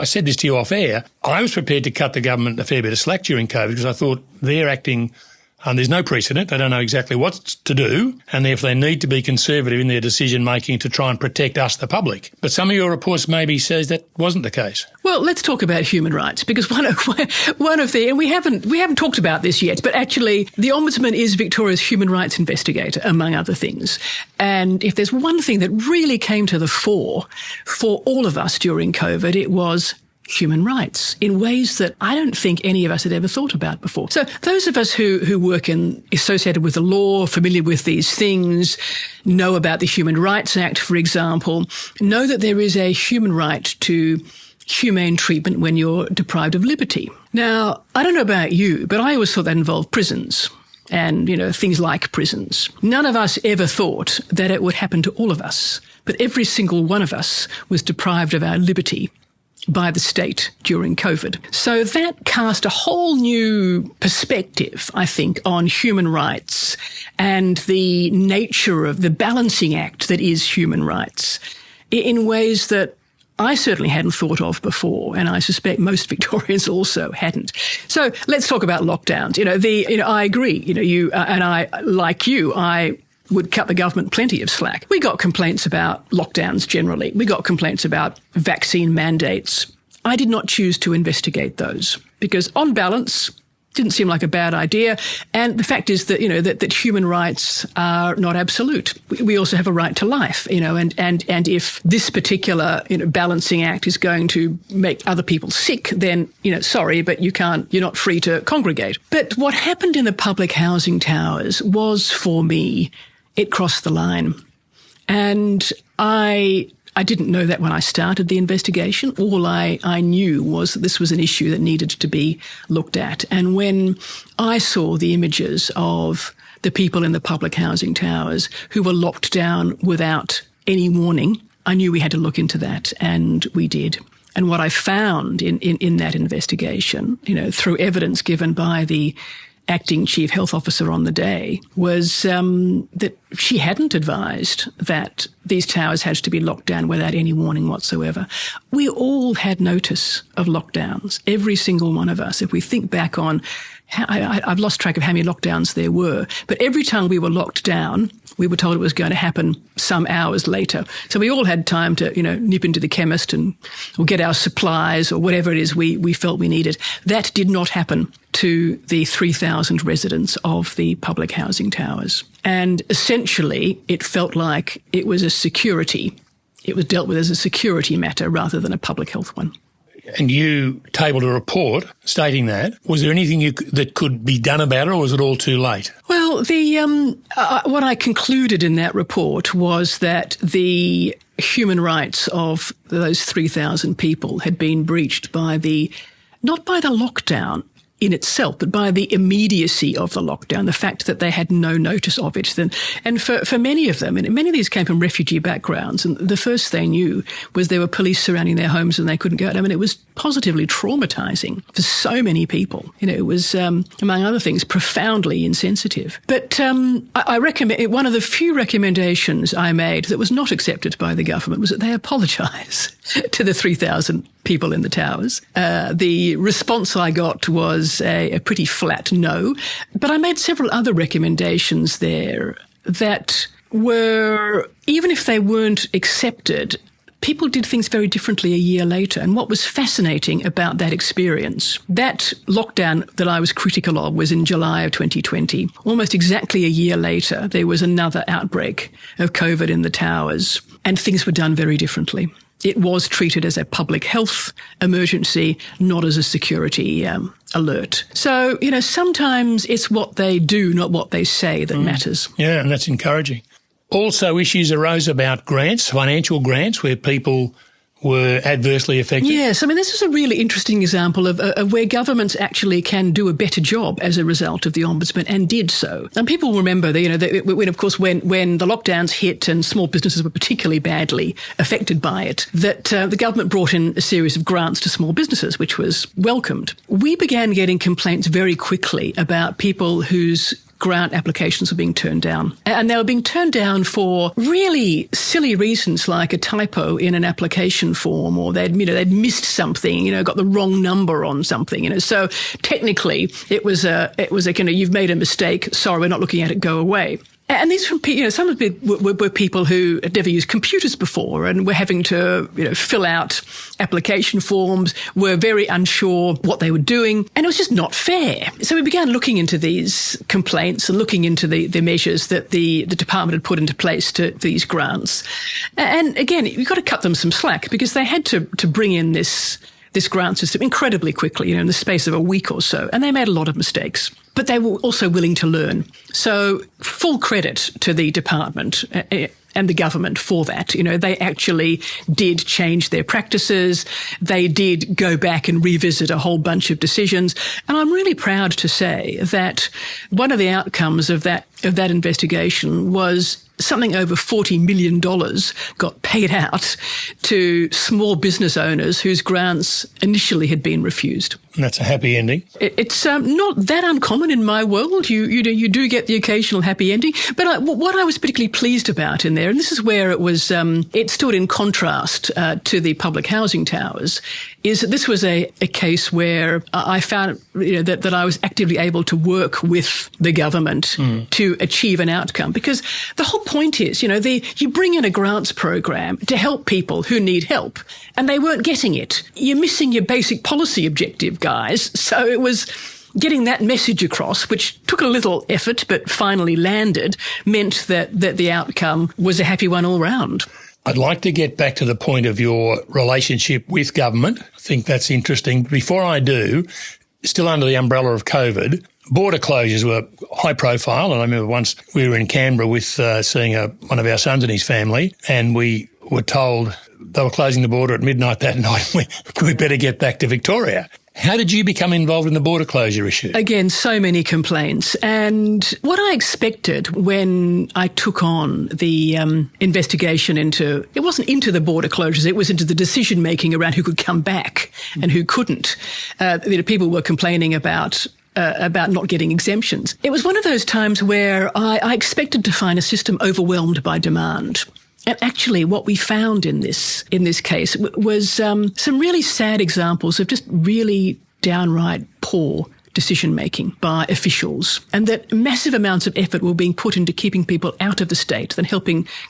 said this to you off air, I was prepared to cut the government a fair bit of slack during COVID because I thought they're acting, there's no precedent, they don't know exactly what to do, and therefore they need to be conservative in their decision-making to try and protect us, the public. But some of your reports maybe says that wasn't the case. Well, let's talk about human rights, because one of the, and we haven't talked about this yet, but actually the Ombudsman is Victoria's human rights investigator, among other things. And if there's one thing that really came to the fore for all of us during COVID, it was human rights in ways that I don't think any of us had ever thought about before. So those of us who work associated with the law, familiar with these things, know about the Human Rights Act, for example, know that there is a human right to humane treatment when you're deprived of liberty. Now, I don't know about you, but I always thought that involved prisons and, things like prisons. None of us ever thought that it would happen to all of us, but every single one of us was deprived of our liberty by the state during COVID. So that cast a whole new perspective, I think, on human rights and the nature of the balancing act that is human rights in ways that I certainly hadn't thought of before, and I suspect most Victorians also hadn't. So let's talk about lockdowns. I agree. I would cut the government plenty of slack. We got complaints about lockdowns generally. We got complaints about vaccine mandates. I did not choose to investigate those because on balance, didn't seem like a bad idea. And the fact is that, that human rights are not absolute. We also have a right to life, and if this particular, balancing act is going to make other people sick, then, sorry, but you're not free to congregate. But what happened in the public housing towers was, for me, it crossed the line. And I didn't know that when I started the investigation. All I knew was that this was an issue that needed to be looked at. And when I saw the images of the people in the public housing towers who were locked down without any warning, I knew we had to look into that, and we did. And what I found in that investigation, through evidence given by the acting chief health officer on the day, was that she hadn't advised that these towers had to be locked down without any warning whatsoever. We all had notice of lockdowns, every single one of us. If we think back on, I've lost track of how many lockdowns there were, but every time we were locked down, we were told it was going to happen some hours later. So we all had time to, nip into the chemist or get our supplies or whatever it is we felt we needed. That did not happen to the 3,000 residents of the public housing towers. And essentially, it felt like it was it was dealt with as a security matter rather than a public health one. and you tabled a report stating that. Was there anything that could be done about it, or was it all too late? Well, what I concluded in that report was that the human rights of those 3,000 people had been breached not by the lockdown in itself, but by the immediacy of the lockdown, the fact that they had no notice of it. And for many of them, and many of these came from refugee backgrounds, and the first they knew was there were police surrounding their homes and they couldn't go out. I mean, it was positively traumatizing for so many people. It was, among other things, profoundly insensitive. But I recommend, one of the few recommendations I made that was not accepted by the government was that they apologise to the 3,000 people in the towers. The response I got was a pretty flat no, but I made several other recommendations there that were, even if they weren't accepted, people did things very differently a year later. And what was fascinating about that experience, that lockdown that I was critical of was in July of 2020. Almost exactly a year later, there was another outbreak of COVID in the towers, and things were done very differently. It was treated as a public health emergency, not as a security alert. So, sometimes it's what they do, not what they say, that matters. Yeah, and that's encouraging. Also, issues arose about grants, financial grants, where people were adversely affected. Yes, I mean, this is a really interesting example of where governments actually can do a better job as a result of the Ombudsman, and did so. And people remember that, when the lockdowns hit and small businesses were particularly badly affected by it, that the government brought in a series of grants to small businesses, which was welcomed. We began getting complaints very quickly about people whose grant applications were being turned down. And they were being turned down for really silly reasons, like a typo in an application form, or they'd missed something, got the wrong number on something, So technically it was a kind of, you've made a mistake, sorry, we're not looking at it, go away. And these from some of it were people who had never used computers before and were having to fill out application forms, were very unsure what they were doing, and it was just not fair. So we began looking into these complaints and looking into the measures that the department had put into place to these grants. And again, you've got to cut them some slack, because they had to bring in this grant system incredibly quickly, in the space of a week or so, and they made a lot of mistakes. But they were also willing to learn. So full credit to the department and the government for that. They actually did change their practices. They did go back and revisit a whole bunch of decisions. And I'm really proud to say that one of the outcomes of that investigation was something over $40 million got paid out to small business owners whose grants initially had been refused. And that's a happy ending. It's not that uncommon in my world. You do get the occasional happy ending. But what I was particularly pleased about in there, and this is where it was, it stood in contrast to the public housing towers, is that this was a case where I found that I was actively able to work with the government to achieve an outcome. Because the whole point is, you bring in a grants program to help people who need help, and they weren't getting it. You're missing your basic policy objective, guys. So it was getting that message across, which took a little effort but finally landed, meant that the outcome was a happy one all round. I'd like to get back to the point of your relationship with government. I think that's interesting. Before I do, still under the umbrella of COVID, border closures were high profile. And I remember once we were in Canberra with seeing one of our sons and his family, and we were told they were closing the border at midnight that night. We better get back to Victoria. How did you become involved in the border closure issue? Again, so many complaints. And what I expected when I took on the investigation it wasn't into the border closures, it was into the decision-making around who could come back and who couldn't. People were complaining about not getting exemptions. It was one of those times where I expected to find a system overwhelmed by demand. And actually what we found in this case was some really sad examples of just really downright poor decision-making by officials, and that massive amounts of effort were being put into keeping people out of the state than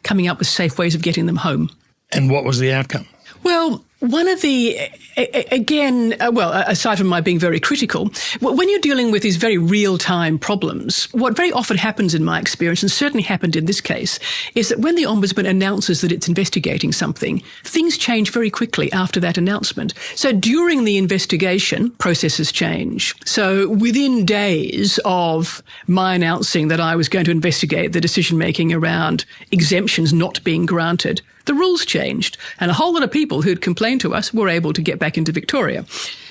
coming up with safe ways of getting them home. And what was the outcome? Well, One of the, aside from my being very critical, when you're dealing with these very real-time problems, what very often happens in my experience, and certainly happened in this case, is that when the Ombudsman announces that it's investigating something, things change very quickly after that announcement. So during the investigation, processes change. So within days of my announcing that I was going to investigate the decision-making around exemptions not being granted, the rules changed, and a whole lot of people who'd complained to us were able to get back into Victoria.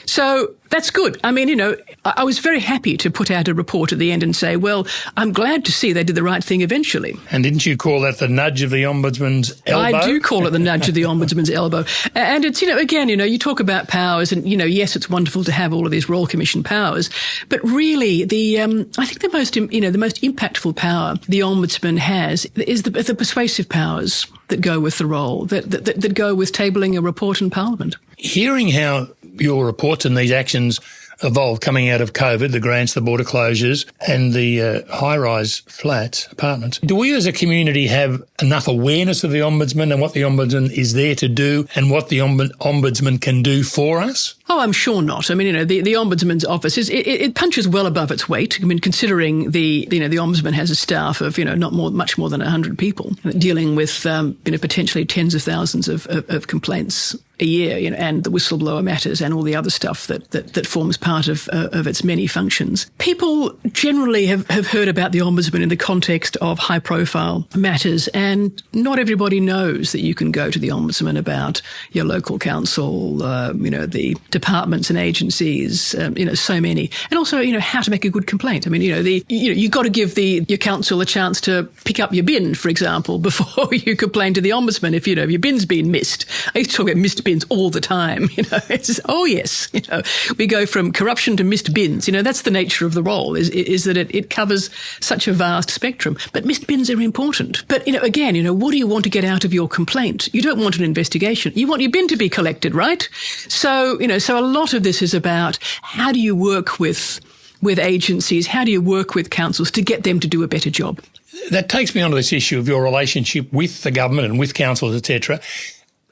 So that's good. I mean, I was very happy to put out a report at the end and say, well, I'm glad to see they did the right thing eventually. And didn't you call that the nudge of the Ombudsman's elbow? I do call it the nudge of the Ombudsman's elbow. And it's, again, you talk about powers and, yes, it's wonderful to have all of these Royal Commission powers, but really I think the most impactful power the Ombudsman has is the persuasive powers that go with the role, that go with tabling a report in Parliament. Hearing how your reports and these actions evolved coming out of COVID, the grants, the border closures and the high-rise flats, apartments, do we as a community have enough awareness of the Ombudsman and what the Ombudsman is there to do and what the Ombudsman can do for us? Oh, I'm sure not. I mean, the Ombudsman's office it punches well above its weight. I mean, considering the Ombudsman has a staff of, much more than 100 people dealing with, potentially tens of thousands of complaints a year, and the whistleblower matters and all the other stuff that forms part of its many functions. People generally have heard about the Ombudsman in the context of high-profile matters, and not everybody knows that you can go to the Ombudsman about your local council, the departments and agencies, so many, and also, how to make a good complaint. I mean, you've got to give your council a chance to pick up your bin, for example, before you complain to the Ombudsman if your bin's been missed. I used to talk about missed bins all the time. It's just, oh yes, we go from corruption to missed bins. That's the nature of the role. Is that it covers such a vast spectrum. But missed bins are important. But again, what do you want to get out of your complaint? You don't want an investigation. You want your bin to be collected, right? So so a lot of this is about how do you work with agencies, how do you work with councils to get them to do a better job? That takes me on to this issue of your relationship with the government and with councils, etc.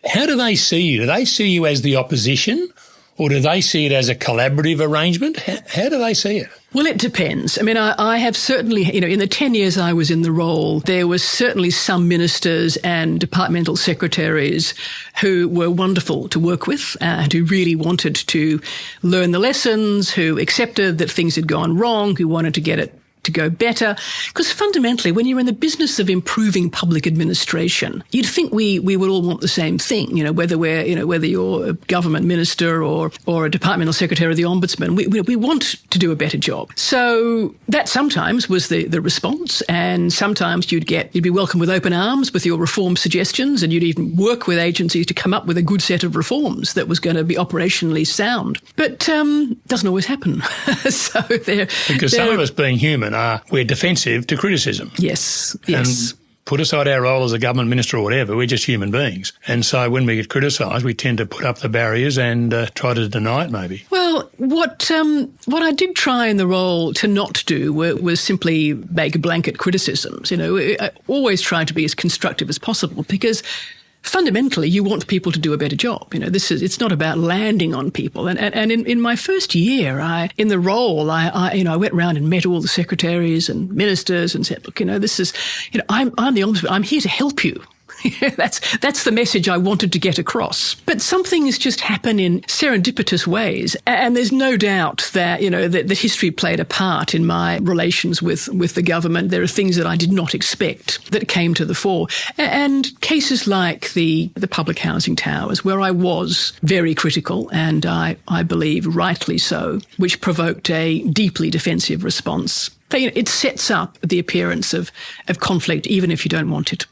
How do they see you? Do they see you as the opposition or do they see it as a collaborative arrangement? How do they see it? Well, it depends. I mean, I have certainly, in the 10 years I was in the role, there was certainly some ministers and departmental secretaries who were wonderful to work with and who really wanted to learn the lessons, who accepted that things had gone wrong, who wanted to get it to go better. Because fundamentally, when you're in the business of improving public administration, you'd think we would all want the same thing, whether you're a government minister or a departmental secretary of the Ombudsman, we want to do a better job. So that sometimes was the response, and sometimes you'd be welcomed with open arms with your reform suggestions, and you'd even work with agencies to come up with a good set of reforms that was going to be operationally sound. But doesn't always happen. Because some of us being human, we're defensive to criticism. Yes. And put aside our role as a government minister or whatever, we're just human beings. And so when we get criticised, we tend to put up the barriers and try to deny it maybe. Well, what I did try in the role to not do was simply make blanket criticisms. I always try to be as constructive as possible because fundamentally, you want people to do a better job. It's not about landing on people. And in my first year, in the role, I went around and met all the secretaries and ministers and said, look, I'm the Ombudsman. I'm here to help you. That's the message I wanted to get across. But some things just happen in serendipitous ways. And there's no doubt that, that history played a part in my relations with the government. There are things that I did not expect that came to the fore. And cases like the public housing towers, where I was very critical, and I believe rightly so, which provoked a deeply defensive response. It sets up the appearance of conflict, even if you don't want it.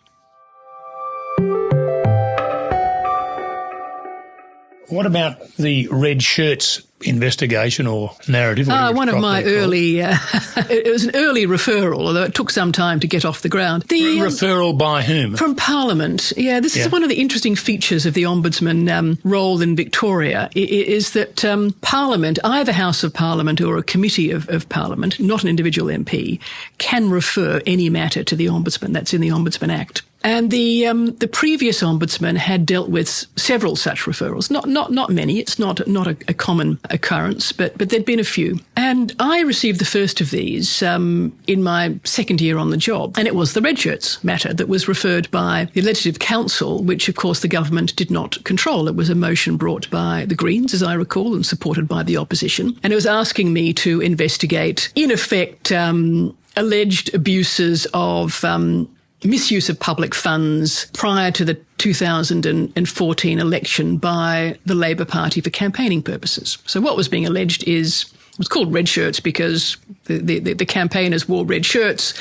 What about the red shirts investigation or narrative? One of my early, it was an early referral, although it took some time to get off the ground. Referral by whom? From Parliament. Yeah, this is one of the interesting features of the Ombudsman role in Victoria, is that Parliament, either House of Parliament or a committee of Parliament, not an individual MP, can refer any matter to the Ombudsman. That's in the Ombudsman Act. And the previous ombudsman had dealt with several such referrals. Not many. It's not a common occurrence, but there'd been a few. And I received the first of these in my second year on the job, and it was the red shirts matter that was referred by the Legislative Council, which of course the government did not control. It was a motion brought by the Greens, as I recall, and supported by the opposition, and it was asking me to investigate, in effect, alleged abuses of misuse of public funds prior to the 2014 election by the Labor Party for campaigning purposes. So what was being alleged it was called red shirts because the campaigners wore red shirts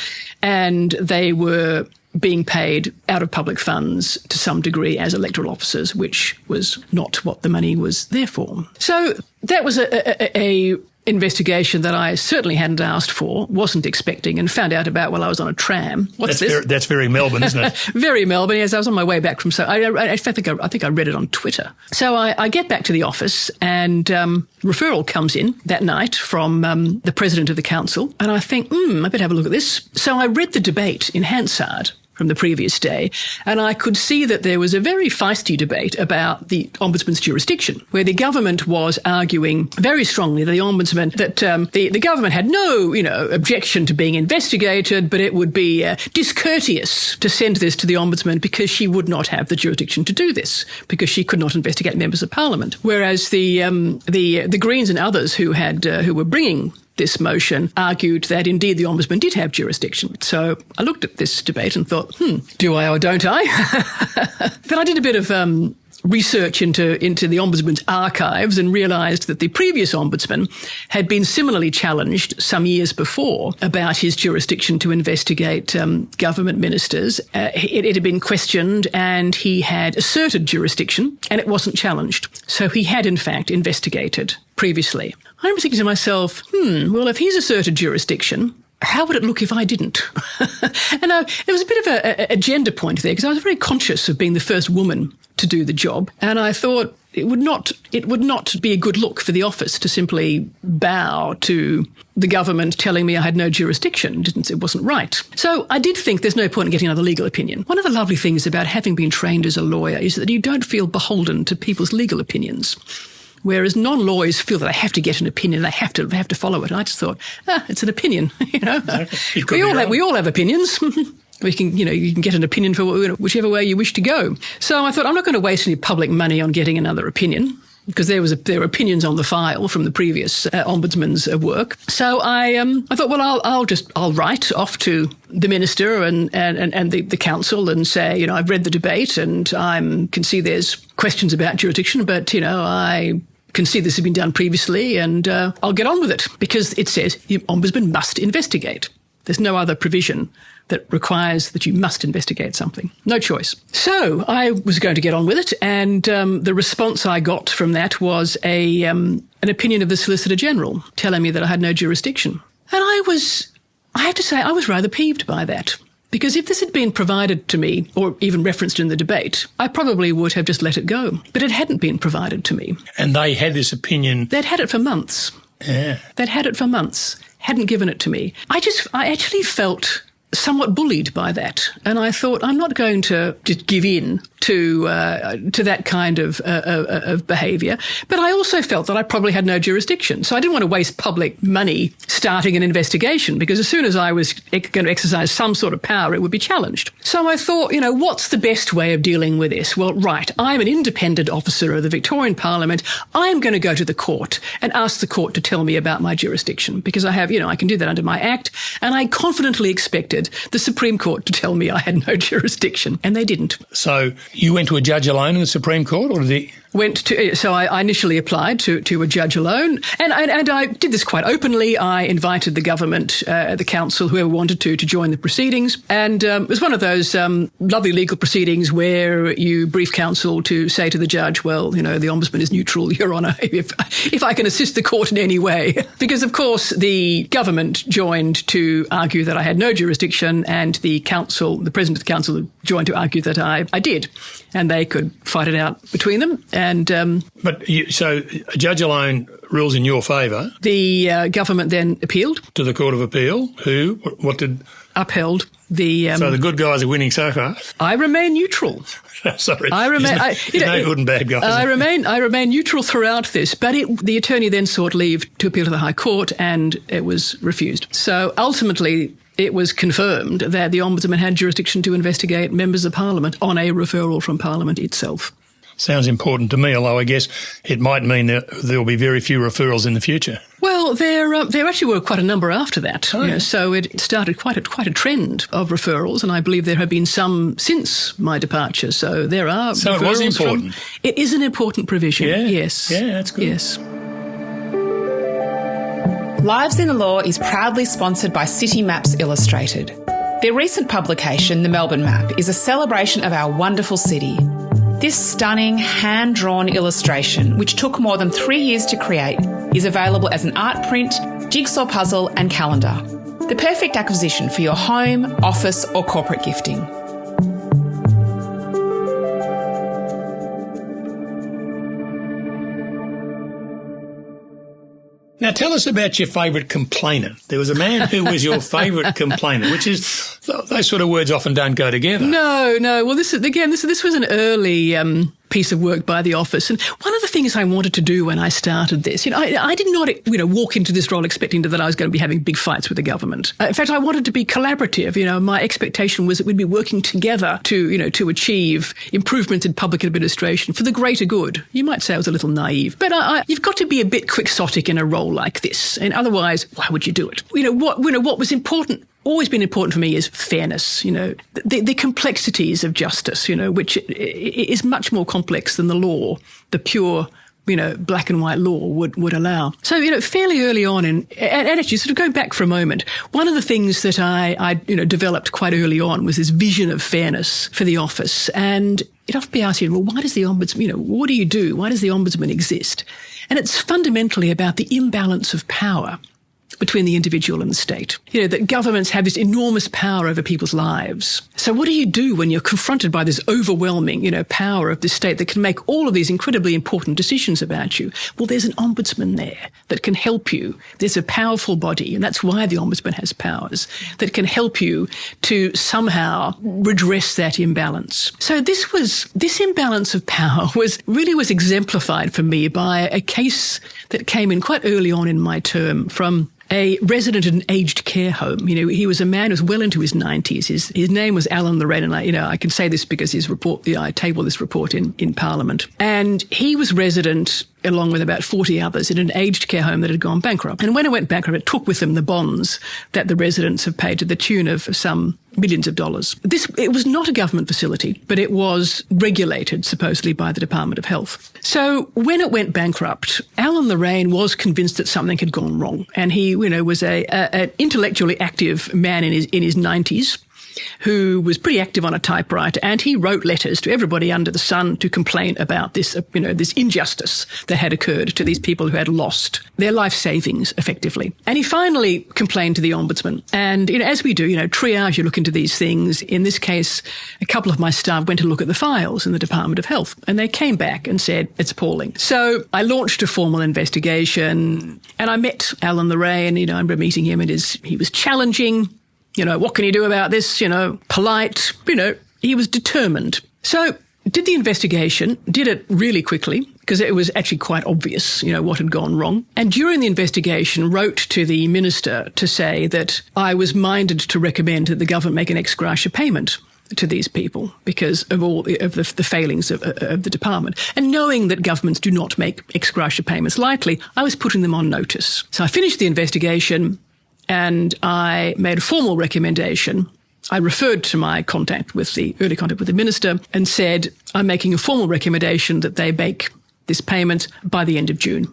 and they were being paid out of public funds to some degree as electoral officers, which was not what the money was there for. So that was a investigation that I certainly hadn't asked for, wasn't expecting, and found out about while I was on a tram. That's very Melbourne, isn't it? Very Melbourne, yes. I was on my way back from... I think I read it on Twitter. So I get back to the office and referral comes in that night from the president of the council, and I think, I better have a look at this. So I read the debate in Hansard from the previous day, and I could see that there was a very feisty debate about the Ombudsman's jurisdiction, where the government was arguing very strongly that the Ombudsman, that the government had no, objection to being investigated, but it would be discourteous to send this to the Ombudsman because she would not have the jurisdiction to do this, because she could not investigate members of Parliament. Whereas the Greens and others who were bringing this motion argued that indeed the Ombudsman did have jurisdiction. So I looked at this debate and thought, do I or don't I? Then I did a bit of research into the Ombudsman's archives and realised that the previous Ombudsman had been similarly challenged some years before about his jurisdiction to investigate government ministers. It had been questioned and he had asserted jurisdiction and it wasn't challenged. So he had in fact investigated previously. I remember thinking to myself, well, if he's asserted jurisdiction, how would it look if I didn't? And there was a bit of a gender point there because I was very conscious of being the first woman to do the job. And I thought it would not be a good look for the office to simply bow to the government telling me I had no jurisdiction. It wasn't right. So I did think there's no point in getting another legal opinion. One of the lovely things about having been trained as a lawyer is that you don't feel beholden to people's legal opinions. Whereas non-lawyers feel that they have to get an opinion, they have to follow it. And I just thought, it's an opinion, We all have opinions. You can get an opinion for whichever way you wish to go. So I thought, I'm not going to waste any public money on getting another opinion, because there were opinions on the file from the previous ombudsman's work. So I thought, well, I'll write off to the minister and the council and say, I've read the debate and I can see there's questions about jurisdiction, but I can see this has been done previously, and I'll get on with it because it says the ombudsman must investigate. There's no other provision that requires that you must investigate something. No choice. So I was going to get on with it, and the response I got from that was an opinion of the Solicitor General telling me that I had no jurisdiction. And I have to say, I was rather peeved by that. Because if this had been provided to me, or even referenced in the debate, I probably would have just let it go. But it hadn't been provided to me. And they had this opinion? They'd had it for months. Yeah. They'd had it for months, hadn't given it to me. I actually felt somewhat bullied by that. And I thought, I'm not going to just give in to that kind of behaviour. But I also felt that I probably had no jurisdiction. So I didn't want to waste public money starting an investigation, because as soon as I was going to exercise some sort of power, it would be challenged. So I thought, what's the best way of dealing with this? Well, right, I'm an independent officer of the Victorian Parliament. I'm going to go to the court and ask the court to tell me about my jurisdiction, because I have, I can do that under my act. And I confidently expected the Supreme Court to tell me I had no jurisdiction, and they didn't. So you went to a judge alone in the Supreme Court, or did he? So I initially applied to a judge alone, and I did this quite openly. I invited the government, the council, whoever wanted to join the proceedings, and it was one of those lovely legal proceedings where you brief counsel to say to the judge, well, the Ombudsman is neutral, Your Honour, if I can assist the court in any way. Because, of course, the government joined to argue that I had no jurisdiction, and the President of the Council joined to argue that I did, and they could fight it out between them. So a judge alone rules in your favour. The government then appealed to the Court of Appeal. Who? What did? upheld the... so the good guys are winning so far? I remain neutral. Sorry. There's no good and bad guys. I remain neutral throughout this, but the attorney then sought leave to appeal to the High Court, and it was refused. So ultimately, it was confirmed that the Ombudsman had jurisdiction to investigate members of Parliament on a referral from Parliament itself. Sounds important to me, although I guess it might mean that there will be very few referrals in the future. Well, there actually were quite a number after that. Oh, yeah. So it started quite a trend of referrals, and I believe there have been some since my departure. So there are. So it was important. It is an important provision. Yeah. Yes. Yeah, that's good. Yes. Lives in the Law is proudly sponsored by City Maps Illustrated. Their recent publication, The Melbourne Map, is a celebration of our wonderful city. This stunning, hand-drawn illustration, which took more than 3 years to create, is available as an art print, jigsaw puzzle and calendar. The perfect acquisition for your home, office or corporate gifting. Now, tell us about your favourite complainant. There was a man who was your favourite complainant, which is, those sort of words often don't go together. No. Well, this was an early piece of work by the office. And one of the things I wanted to do when I started this, I did not, walk into this role expecting that I was going to be having big fights with the government. In fact, I wanted to be collaborative. My expectation was that we'd be working together to achieve improvements in public administration for the greater good. You might say I was a little naive, but you've got to be a bit quixotic in a role like this. And otherwise, why would you do it? What was important, always been important for me, is fairness, the complexities of justice, which is much more complex than the law, the pure, black and white law would allow. So, fairly early on, and actually sort of going back for a moment, one of the things that I developed quite early on was this vision of fairness for the office. And it often be asked, well, why does the Ombudsman, what do you do? Why does the Ombudsman exist? And it's fundamentally about the imbalance of power between the individual and the state. That governments have this enormous power over people's lives. So what do you do when you're confronted by this overwhelming, power of the state that can make all of these incredibly important decisions about you? Well, there's an ombudsman there that can help you. There's a powerful body, and that's why the ombudsman has powers, that can help you to somehow redress that imbalance. So this imbalance of power was exemplified for me by a case that came in quite early on in my term from a resident at an aged care home. He was a man who was well into his 90s. His name was Alan Lorraine, and I can say this because his report, I tabled this report in Parliament. And he was resident, along with about 40 others, in an aged care home that had gone bankrupt. And when it went bankrupt, it took with them the bonds that the residents have paid to the tune of some millions of dollars. It was not a government facility, but it was regulated supposedly by the Department of Health. So when it went bankrupt, Alan Lorraine was convinced that something had gone wrong. And he, was an intellectually active man in his 90s. Who was pretty active on a typewriter, and he wrote letters to everybody under the sun to complain about this, this injustice that had occurred to these people who had lost their life savings effectively. And he finally complained to the Ombudsman. And, as we do, triage, you look into these things. In this case, a couple of my staff went to look at the files in the Department of Health, and they came back and said, it's appalling. So I launched a formal investigation, and I met Alan Lorraine. I remember meeting him, and he was challenging. What can you do about this? Polite. He was determined. So did the investigation, did it really quickly, because it was actually quite obvious, what had gone wrong. And during the investigation, wrote to the minister to say that I was minded to recommend that the government make an ex gratia payment to these people because of all of the failings of the department. And knowing that governments do not make ex gratia payments lightly, I was putting them on notice. So I finished the investigation, and I made a formal recommendation. I referred to my early contact with the minister and said, I'm making a formal recommendation that they make this payment by the end of June.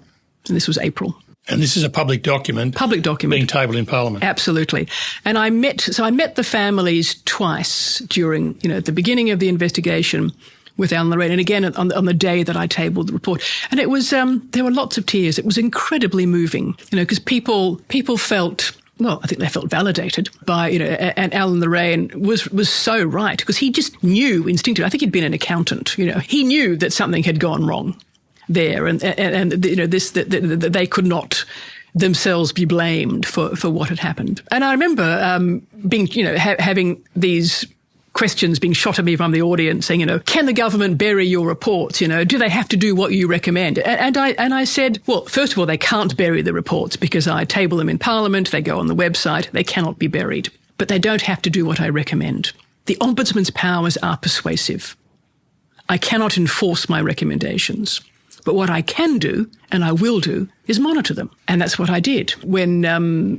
And this was April. And this is a public document. Public document. Being tabled in Parliament. Absolutely. And I met the families twice during, the beginning of the investigation with Alan Lorraine, and again on the day that I tabled the report. And it was, there were lots of tears. It was incredibly moving, because people felt, well, I think they felt validated by, and Alan Lorraine was so right, because he just knew instinctively. I think he'd been an accountant, he knew that something had gone wrong there, and that they could not themselves be blamed for what had happened. And I remember being, having these questions being shot at me from the audience saying, can the government bury your reports? Do they have to do what you recommend? And I said, well, first of all, they can't bury the reports because I table them in Parliament. They go on the website. They cannot be buried. But they don't have to do what I recommend. The Ombudsman's powers are persuasive. I cannot enforce my recommendations. But what I can do, and I will do, is monitor them. And that's what I did. When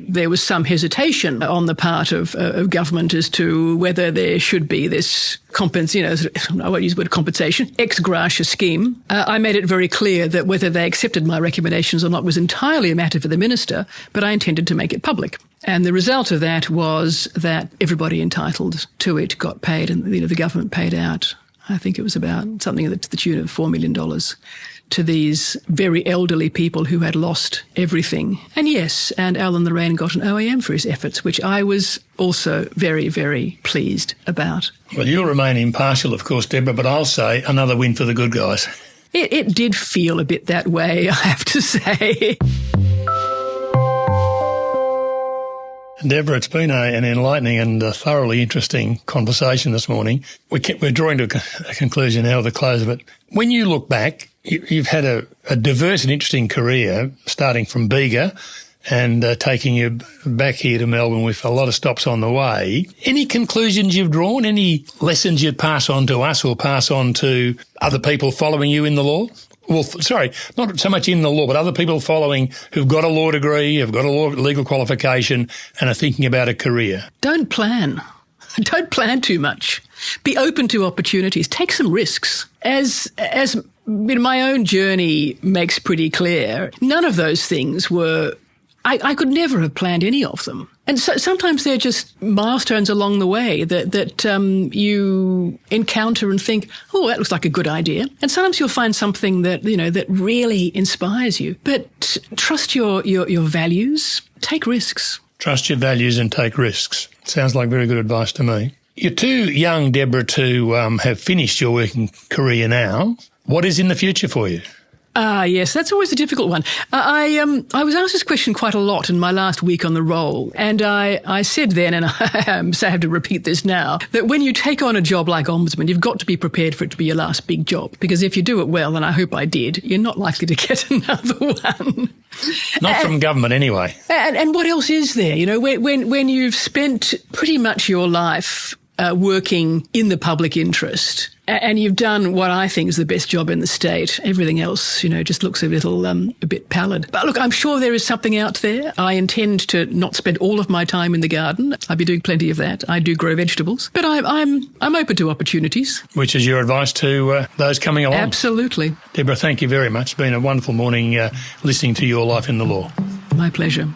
there was some hesitation on the part of government as to whether there should be this I won't use the word compensation, ex gratia scheme, I made it very clear that whether they accepted my recommendations or not was entirely a matter for the minister, but I intended to make it public. And the result of that was that everybody entitled to it got paid, and the government paid out, I think it was about something to the tune of $4 million to these very elderly people who had lost everything. And yes, and Alan Lorraine got an OAM for his efforts, which I was also very, very pleased about. Well, you'll remain impartial, of course, Deborah, but I'll say another win for the good guys. It did feel a bit that way, I have to say. Deborah, it's been an enlightening and thoroughly interesting conversation this morning. We're drawing to a conclusion now, the close of it. When you look back, you've had a diverse and interesting career, starting from Bega and taking you back here to Melbourne with a lot of stops on the way. Any conclusions you've drawn? Any lessons you'd pass on to us or pass on to other people following you in the law? Well, sorry, not so much in the law, but other people following who've got a law degree, have got a legal qualification and are thinking about a career. Don't plan. Don't plan too much. Be open to opportunities. Take some risks. As my own journey makes pretty clear, none of those things were... I could never have planned any of them. And so sometimes they're just milestones along the way that you encounter and think, oh, that looks like a good idea. And sometimes you'll find something that, that really inspires you. But trust your values. Take risks. Trust your values and take risks. Sounds like very good advice to me. You're too young, Deborah, to have finished your working career now. What is in the future for you? Yes, that's always a difficult one. I was asked this question quite a lot in my last week on the roll, and I said then, and so I have to repeat this now, that when you take on a job like Ombudsman, you've got to be prepared for it to be your last big job, because if you do it well, and I hope I did, you're not likely to get another one. Not from government anyway. And what else is there? When you've spent pretty much your life working in the public interest, and you've done what I think is the best job in the state. Everything else, just looks a bit pallid. But look, I'm sure there is something out there. I intend to not spend all of my time in the garden. I'll be doing plenty of that. I do grow vegetables, but I'm open to opportunities. Which is your advice to those coming along? Absolutely. Deborah, thank you very much. It's been a wonderful morning listening to your life in the law. My pleasure.